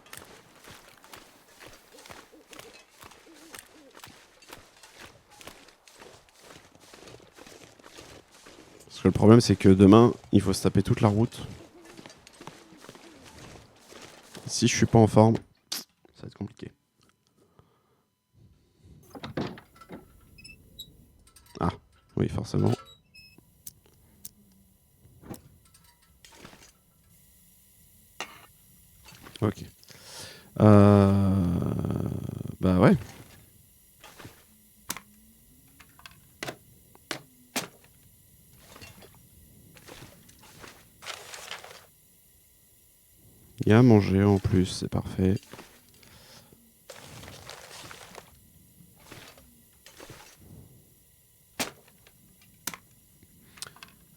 Parce que le problème, c'est que demain, il faut se taper toute la route. Si je suis pas en forme, ça va être compliqué. Ah, oui, forcément. Ok. Bah ouais. Il y a à manger en plus, c'est parfait.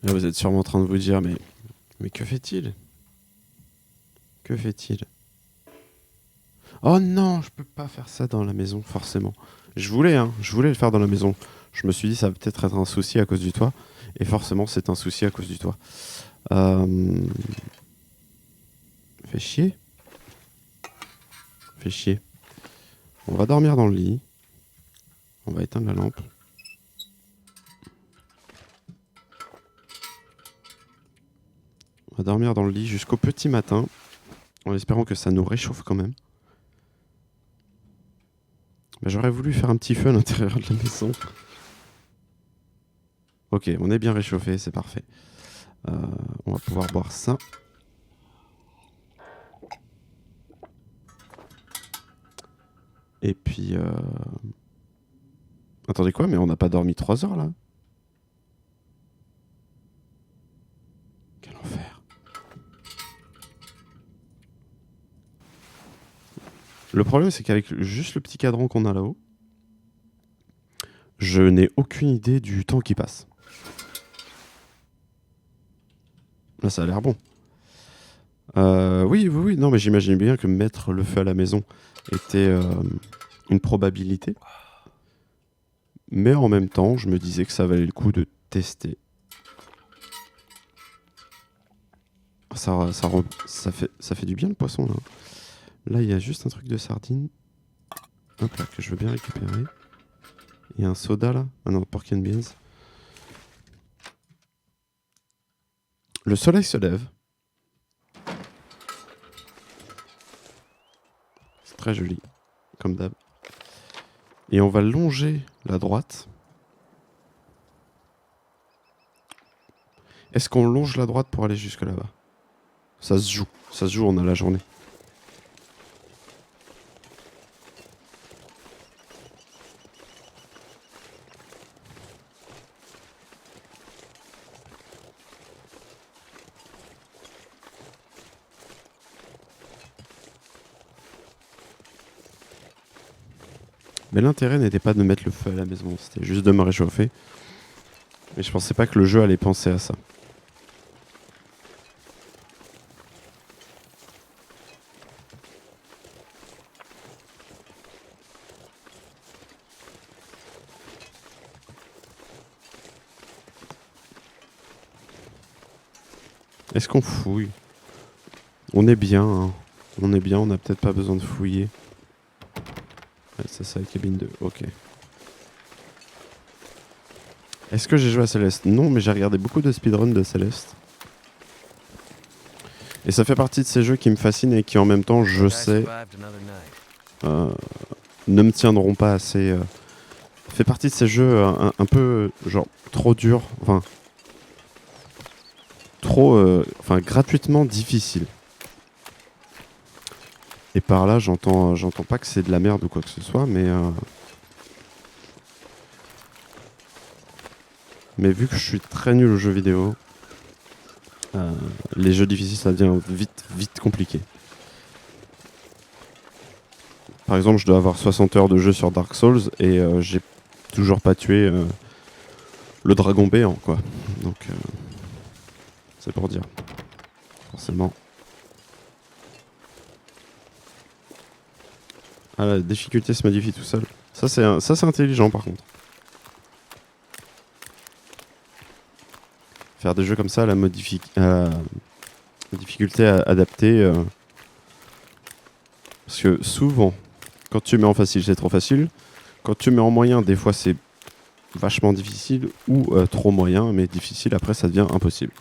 Là, vous êtes sûrement en train de vous dire, mais que fait-il? Que fait-il? Oh non, je peux pas faire ça dans la maison, forcément. Je voulais le faire dans la maison. Je me suis dit, ça va peut-être être un souci à cause du toit. Et forcément, c'est un souci à cause du toit. Fait chier. Fait chier. On va dormir dans le lit. On va éteindre la lampe. On va dormir dans le lit jusqu'au petit matin. En espérant que ça nous réchauffe quand même. Bah, j'aurais voulu faire un petit feu à l'intérieur de la maison. Ok, on est bien réchauffé, c'est parfait. On va pouvoir boire ça. Et puis... Attendez quoi? Mais on n'a pas dormi 3 heures là? Quel enfer. Le problème, c'est qu'avec juste le petit cadran qu'on a là-haut, je n'ai aucune idée du temps qui passe. Là, ça a l'air bon. Oui, non, mais j'imagine bien que mettre le feu à la maison était une probabilité. Mais en même temps, je me disais que ça valait le coup de tester. Ça fait du bien le poisson là. Là, il y a juste un truc de sardine. Hop là, que je veux bien récupérer. Il y a un soda là. Ah non, pork and beans. Le soleil se lève. C'est très joli, comme d'hab. Et on va longer la droite. Est-ce qu'on longe la droite pour aller jusque là-bas? Ça se joue, on a la journée. Mais l'intérêt n'était pas de mettre le feu à la maison, c'était juste de me réchauffer. Mais je pensais pas que le jeu allait penser à ça. Est-ce qu'on fouille? On est bien, hein. On est bien, on n'a peut-être pas besoin de fouiller. Ouais, c'est la cabine 2, ok. Est-ce que j'ai joué à Céleste? Non, mais j'ai regardé beaucoup de speedrun de Céleste. Et ça fait partie de ces jeux qui me fascinent et qui en même temps, je sais, ne me tiendront pas assez. Fait partie de ces jeux un peu genre trop durs, enfin gratuitement difficiles. Et par là, j'entends pas que c'est de la merde ou quoi que ce soit, mais vu que je suis très nul aux jeux vidéo, les jeux difficiles, ça devient vite compliqué. Par exemple, je dois avoir 60 heures de jeu sur Dark Souls et j'ai toujours pas tué le dragon béant, quoi. Donc, c'est pour dire. Forcément. Ah, la difficulté se modifie tout seul. Ça, c'est intelligent, par contre. Faire des jeux comme ça, la difficulté adaptée. Parce que souvent, quand tu mets en facile, c'est trop facile. Quand tu mets en moyen, des fois, c'est vachement difficile. Ou trop moyen, mais difficile, après, ça devient impossible.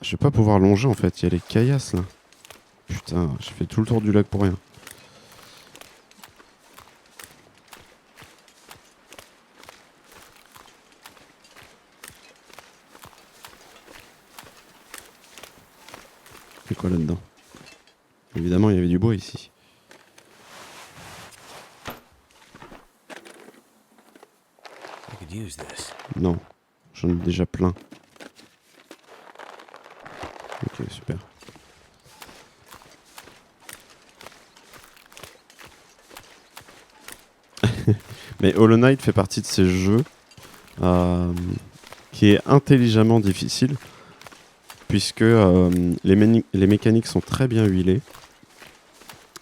Je vais pas pouvoir longer, en fait. Il y a les caillasses, là. Putain, j'ai fait tout le tour du lac pour rien. C'est quoi là-dedans? Évidemment, il y avait du bois ici. I could use this. Non, j'en ai déjà plein. Ok, super. Mais Hollow Knight fait partie de ces jeux qui est intelligemment difficile, puisque les mécaniques sont très bien huilées.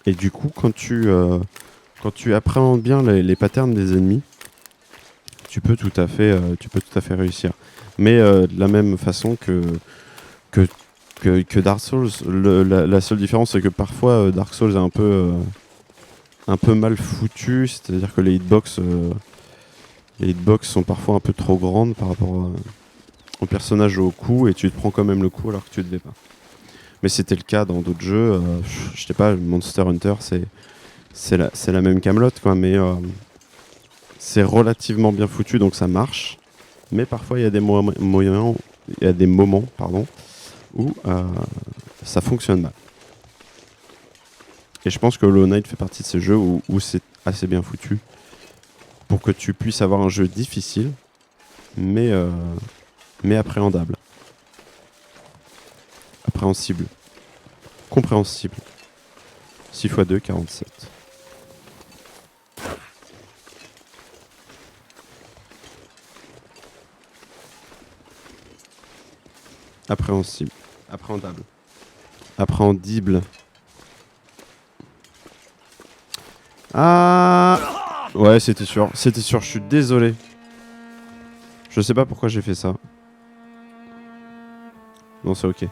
Et du coup, quand tu appréhendes bien les patterns des ennemis, tu peux tout à fait réussir. Mais de la même façon que Dark Souls, la seule différence, c'est que parfois Dark Souls est un peu mal foutu, c'est-à-dire que les hitbox sont parfois un peu trop grandes par rapport au personnage au coup, et tu te prends quand même le coup alors que tu ne devais pas. Mais c'était le cas dans d'autres jeux. Je sais pas, Monster Hunter, c'est la même camelote, quoi, mais c'est relativement bien foutu, donc ça marche. Mais parfois, il y a des moments où ça fonctionne mal. Et je pense que Hollow Knight fait partie de ces jeux où c'est assez bien foutu pour que tu puisses avoir un jeu difficile, mais appréhendable. Appréhensible. Compréhensible. 6 x 2, 47. Appréhensible. Appréhendable. Appréhendible. Ah ouais, c'était sûr, je suis désolé. Je sais pas pourquoi j'ai fait ça. Non, c'est ok.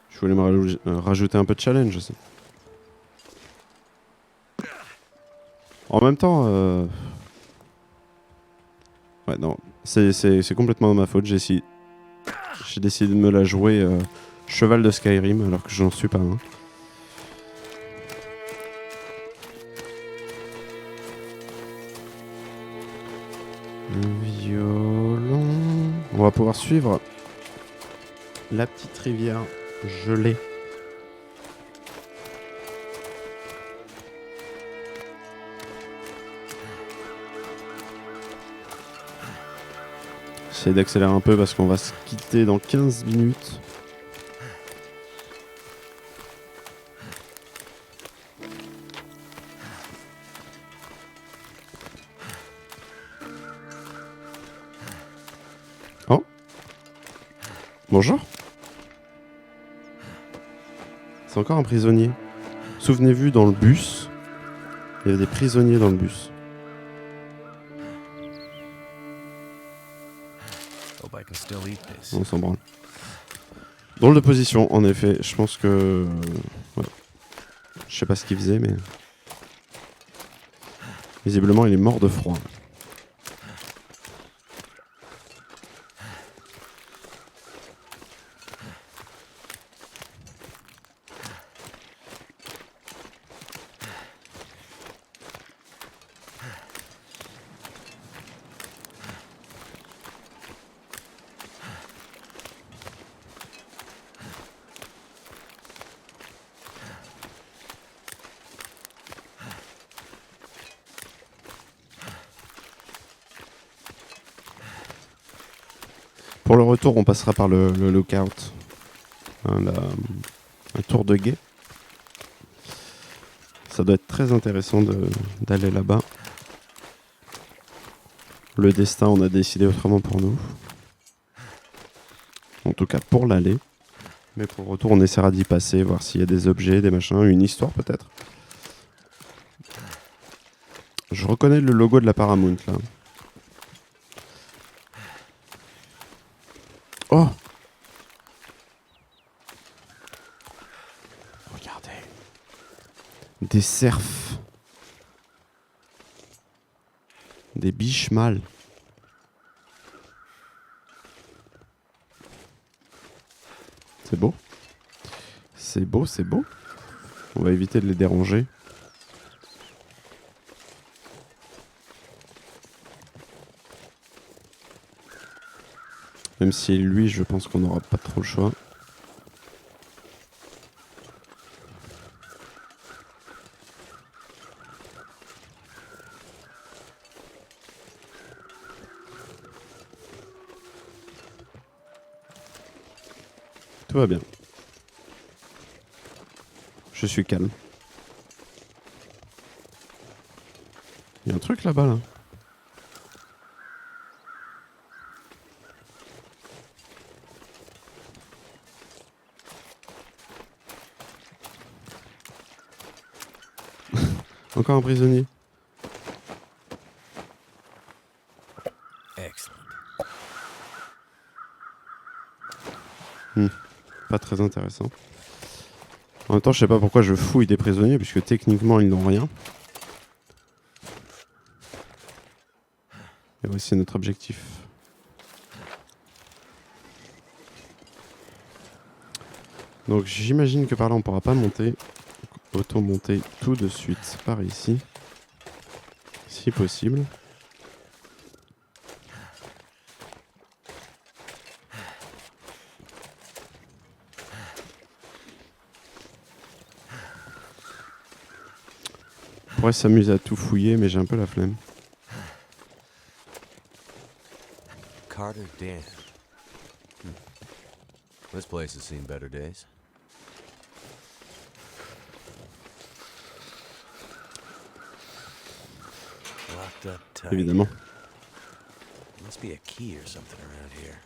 Je voulais me rajouter un peu de challenge aussi. En même temps, ouais, non, c'est complètement de ma faute. J'ai décidé de me la jouer cheval de Skyrim alors que j'en suis pas un. Un violon. On va pouvoir suivre la petite rivière gelée. J'essaie d'accélérer un peu parce qu'on va se quitter dans 15 minutes. Oh. Bonjour. C'est encore un prisonnier. Souvenez-vous, dans le bus, il y avait des prisonniers dans le bus. On s'en branle. Drôle de position, en effet. Je pense que... ouais. Je sais pas ce qu'il faisait, mais... visiblement, il est mort de froid. Pour le retour, on passera par le lookout. Un tour de guet. Ça doit être très intéressant d'aller là-bas. Le destin, on a décidé autrement pour nous. En tout cas pour l'aller. Mais pour le retour, on essaiera d'y passer, voir s'il y a des objets, des machins, une histoire peut-être. Je reconnais le logo de la Paramount là. Oh! Regardez. Des cerfs. Des biches mâles. C'est beau. C'est beau, c'est beau. On va éviter de les déranger. Même si lui, je pense qu'on n'aura pas trop le choix. Tout va bien. Je suis calme. Il y a un truc là-bas, là. Encore un prisonnier. Excellent. Pas très intéressant. En même temps, je sais pas pourquoi je fouille des prisonniers, puisque techniquement, ils n'ont rien. Et voici notre objectif. Donc j'imagine que par là, on pourra pas monter. Autant monter tout de suite par ici. Si possible. On pourrait s'amuser à tout fouiller, mais j'ai un peu la flemme. Carter Dam. This place has seen better days. Locked up tight. Évidemment. Must be a key or something around here.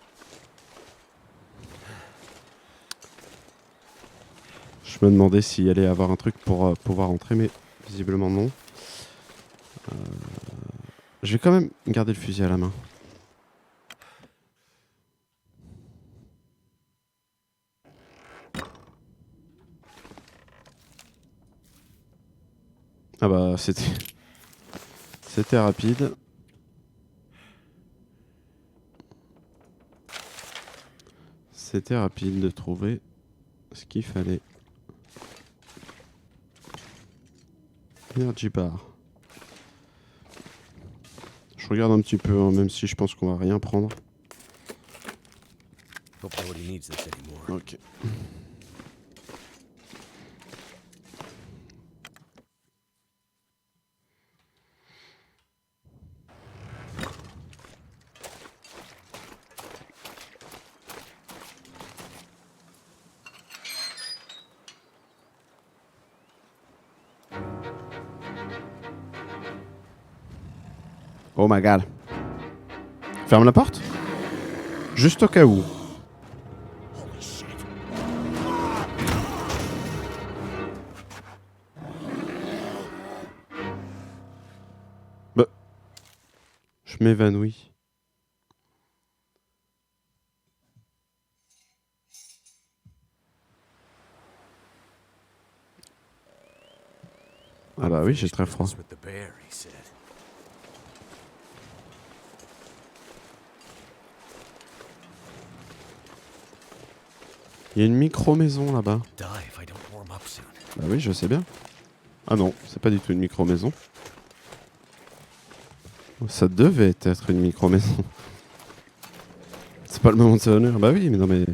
Je me demandais s'il allait y avoir un truc pour pouvoir entrer, mais visiblement non. Je vais quand même garder le fusil à la main. Ah bah c'était rapide. C'était rapide de trouver ce qu'il fallait. Energy bar. Je regarde un petit peu, hein, même si je pense qu'on va rien prendre. Hope nobody needs this anymore. Ok. Oh my god. Ferme la porte. Juste au cas où. Bah. Je m'évanouis. Ah bah oui, j'ai très froid. With the bear, he said. Il y a une micro-maison là-bas. Die if I don't warm up soon. Bah oui, je sais bien. Ah non, c'est pas du tout une micro-maison. Ça devait être une micro-maison. C'est pas le moment de s'évanouir. Bah oui, mais non mais...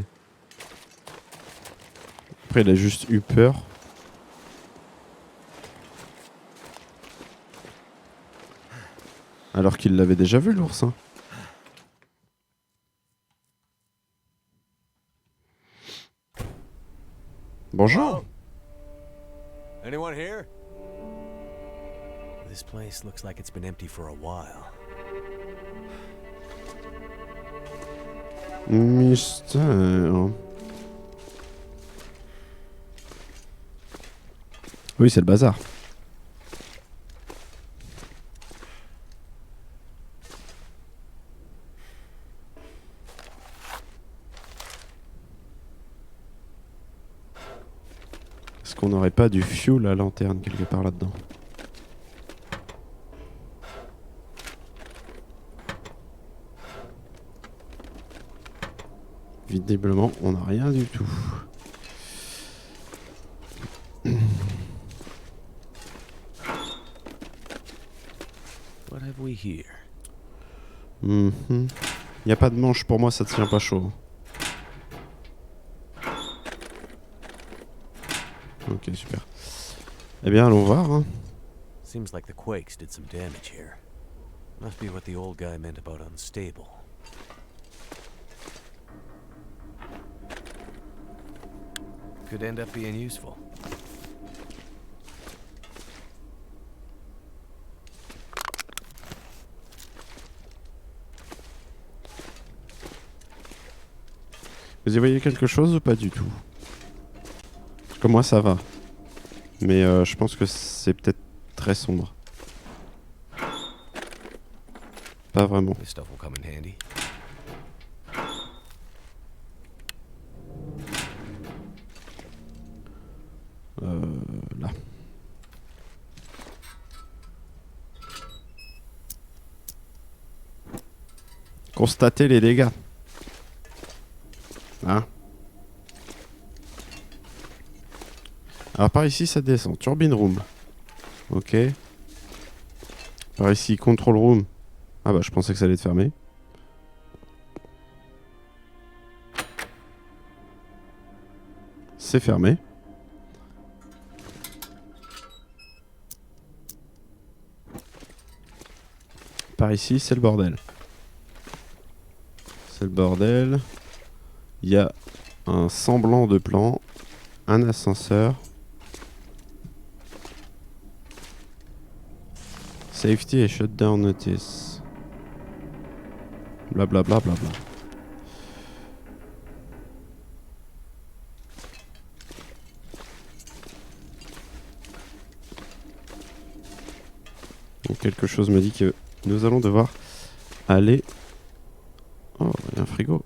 Après, il a juste eu peur. Alors qu'il l'avait déjà vu, l'ours. Hein. Bonjour. Anyone here? This place looks like it's been empty for a while. Mystère. Oui, c'est le bazar. Est-ce qu'on n'aurait pas du fuel à lanterne quelque part là-dedans? Visiblement, on n'a rien du tout. What have we here? Il n'y a pas de manche pour moi, ça tient pas chaud. Ok, super. Eh bien, allons voir. Hein. Seems like the quakes did some damage here. Must be what the old guy meant about unstable. Could end up being useful. Vous y voyez quelque chose ou pas du tout? Parce que moi, ça va. Mais je pense que c'est peut-être très sombre. Pas vraiment. This stuff will come in handy. Là. Constatez les dégâts. Hein? Alors par ici ça descend. Turbine room. Ok. Par ici control room. Ah bah je pensais que ça allait être fermé. C'est fermé. Par ici c'est le bordel. C'est le bordel. Il y a un semblant de plan. Un ascenseur. Safety et shutdown notice. Blablabla. Bla, bla, bla. quelque chose me dit que nous allons devoir aller... Oh, il y a un frigo.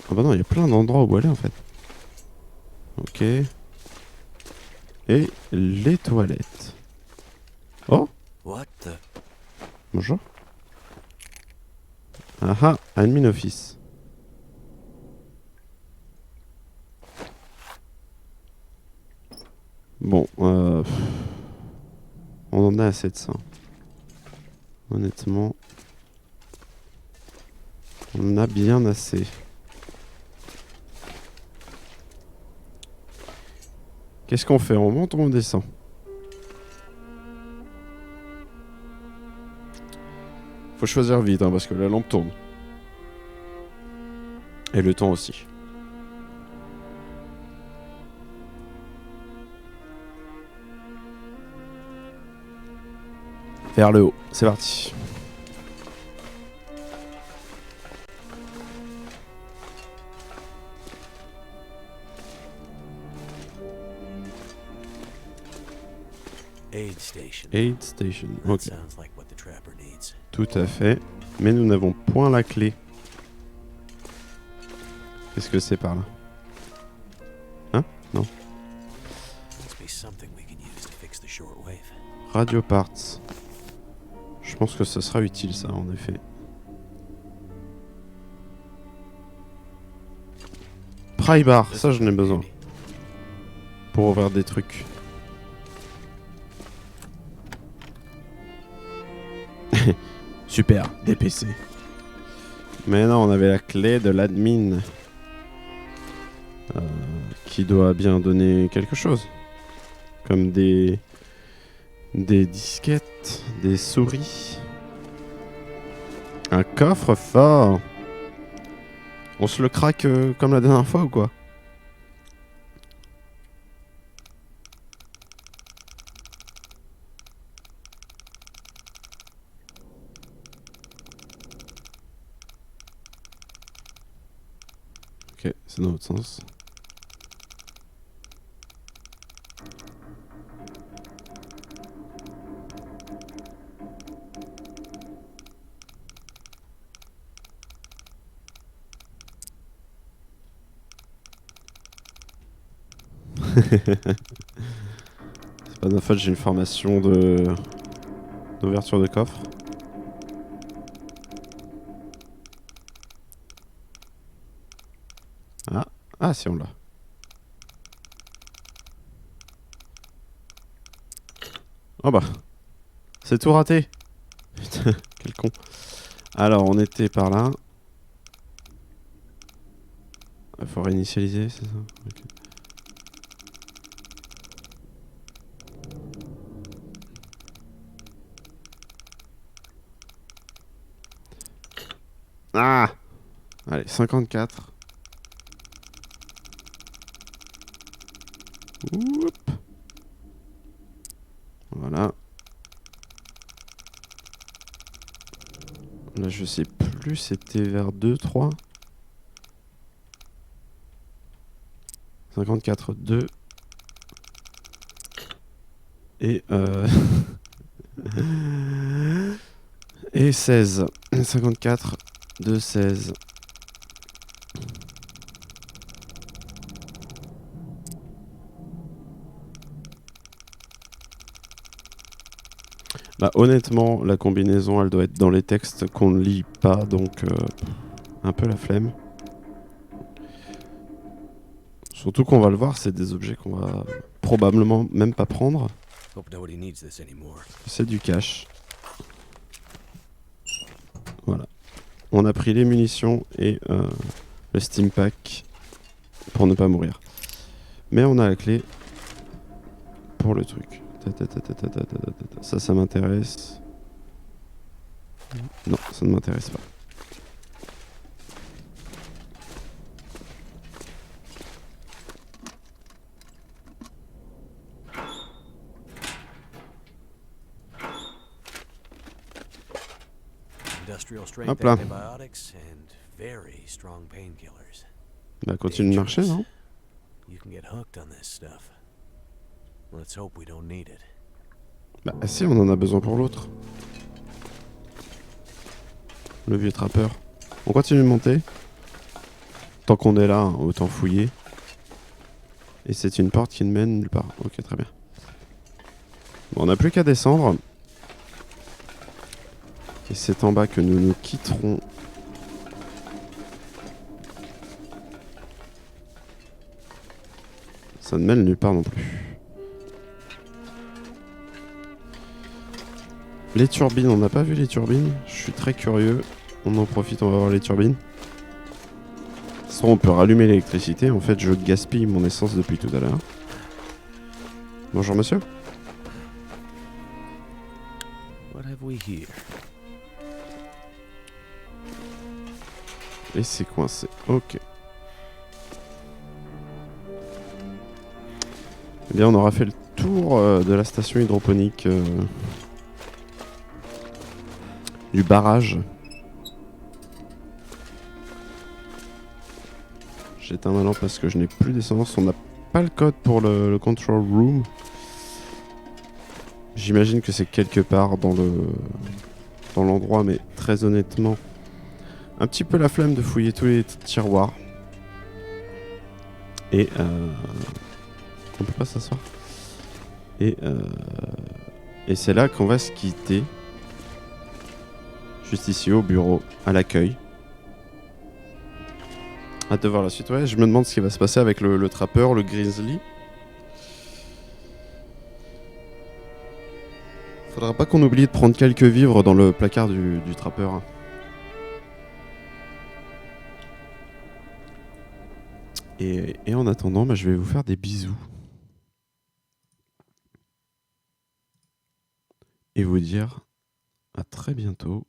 Ah bah non, il y a plein d'endroits où aller en fait. Ok. Et les toilettes. Oh, What the? bonjour. Ah ah, admin office. Bon, on en a assez de ça. Honnêtement, on en a bien assez. Qu'est-ce qu'on fait? On monte ou on descend? Faut choisir vite, hein, parce que la lampe tourne. Et le temps aussi. Vers le haut, c'est parti. Aid station. Aid station, That ok. sounds like what the trapper needs. Tout à fait. Mais nous n'avons point la clé. Qu'est-ce que c'est par là? Hein? Non. Must be something we can use to fix the shortwave. Radio parts. Je pense que ce sera utile ça en effet. Pry bar, ça j'en ai besoin. Pour ouvrir des trucs. Super, des PC. Mais non, on avait la clé de l'admin. Qui doit bien donner quelque chose. Comme des disquettes, des souris. Un coffre fort. On se le craque comme la dernière fois ou quoi? Ok, c'est dans l'autre sens. C'est pas de ma faute, j'ai une formation d'ouverture de coffre. Ah si on l'a. Oh bah, c'est tout raté. Putain, quel con. Alors on était par là. Il faut réinitialiser, c'est ça? Ok. Ah! Allez, 54. Oup. Voilà. Là, je sais plus, c'était vers 2, 3. 54, 2. Et et 16. 54, 2, 16. Bah, honnêtement, la combinaison, elle doit être dans les textes qu'on ne lit pas, donc un peu la flemme. Surtout qu'on va le voir, c'est des objets qu'on va probablement même pas prendre. Hope nobody needs this anymore. C'est du cash. Voilà. On a pris les munitions et le steam pack pour ne pas mourir. Mais on a la clé pour le truc. Ça m'intéresse. Non, ça ne m'intéresse pas. Industrial strength Hop là. antibiotics and very strong painkillers. Bah continue de marcher, non? You can get hooked on this stuff. Let's hope we don't need it. Bah si, on en a besoin pour l'autre. Le vieux trappeur. On continue de monter. Tant qu'on est là, hein, autant fouiller. Et c'est une porte qui ne mène nulle part. Ok, très bien. Bon, on n'a plus qu'à descendre. Et c'est en bas que nous nous quitterons. Ça ne mène nulle part non plus. Les turbines, on n'a pas vu les turbines. Je suis très curieux. On en profite, on va voir les turbines. Soit on peut rallumer l'électricité. En fait, je gaspille mon essence depuis tout à l'heure. Bonjour monsieur. What have we here? Et c'est coincé. Ok. Eh bien, on aura fait le tour de la station hydroponique du barrage. J'éteins ma lampe parce que je n'ai plus d'essence. On n'a pas le code pour le control room. J'imagine que c'est quelque part dans l'endroit, mais très honnêtement, un petit peu la flemme de fouiller tous les tiroirs. Et on peut pas s'asseoir. Et c'est là qu'on va se quitter. Juste ici au bureau, à l'accueil. Hâte de voir la suite. Ouais, je me demande ce qui va se passer avec le trappeur, le grizzly. Faudra pas qu'on oublie de prendre quelques vivres dans le placard du trappeur. Et en attendant, bah, je vais vous faire des bisous. Et vous dire à très bientôt.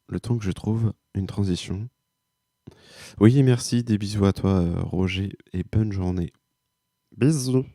Le temps que je trouve une transition. Oui, merci, des bisous à toi, Roger, et bonne journée. Bisous.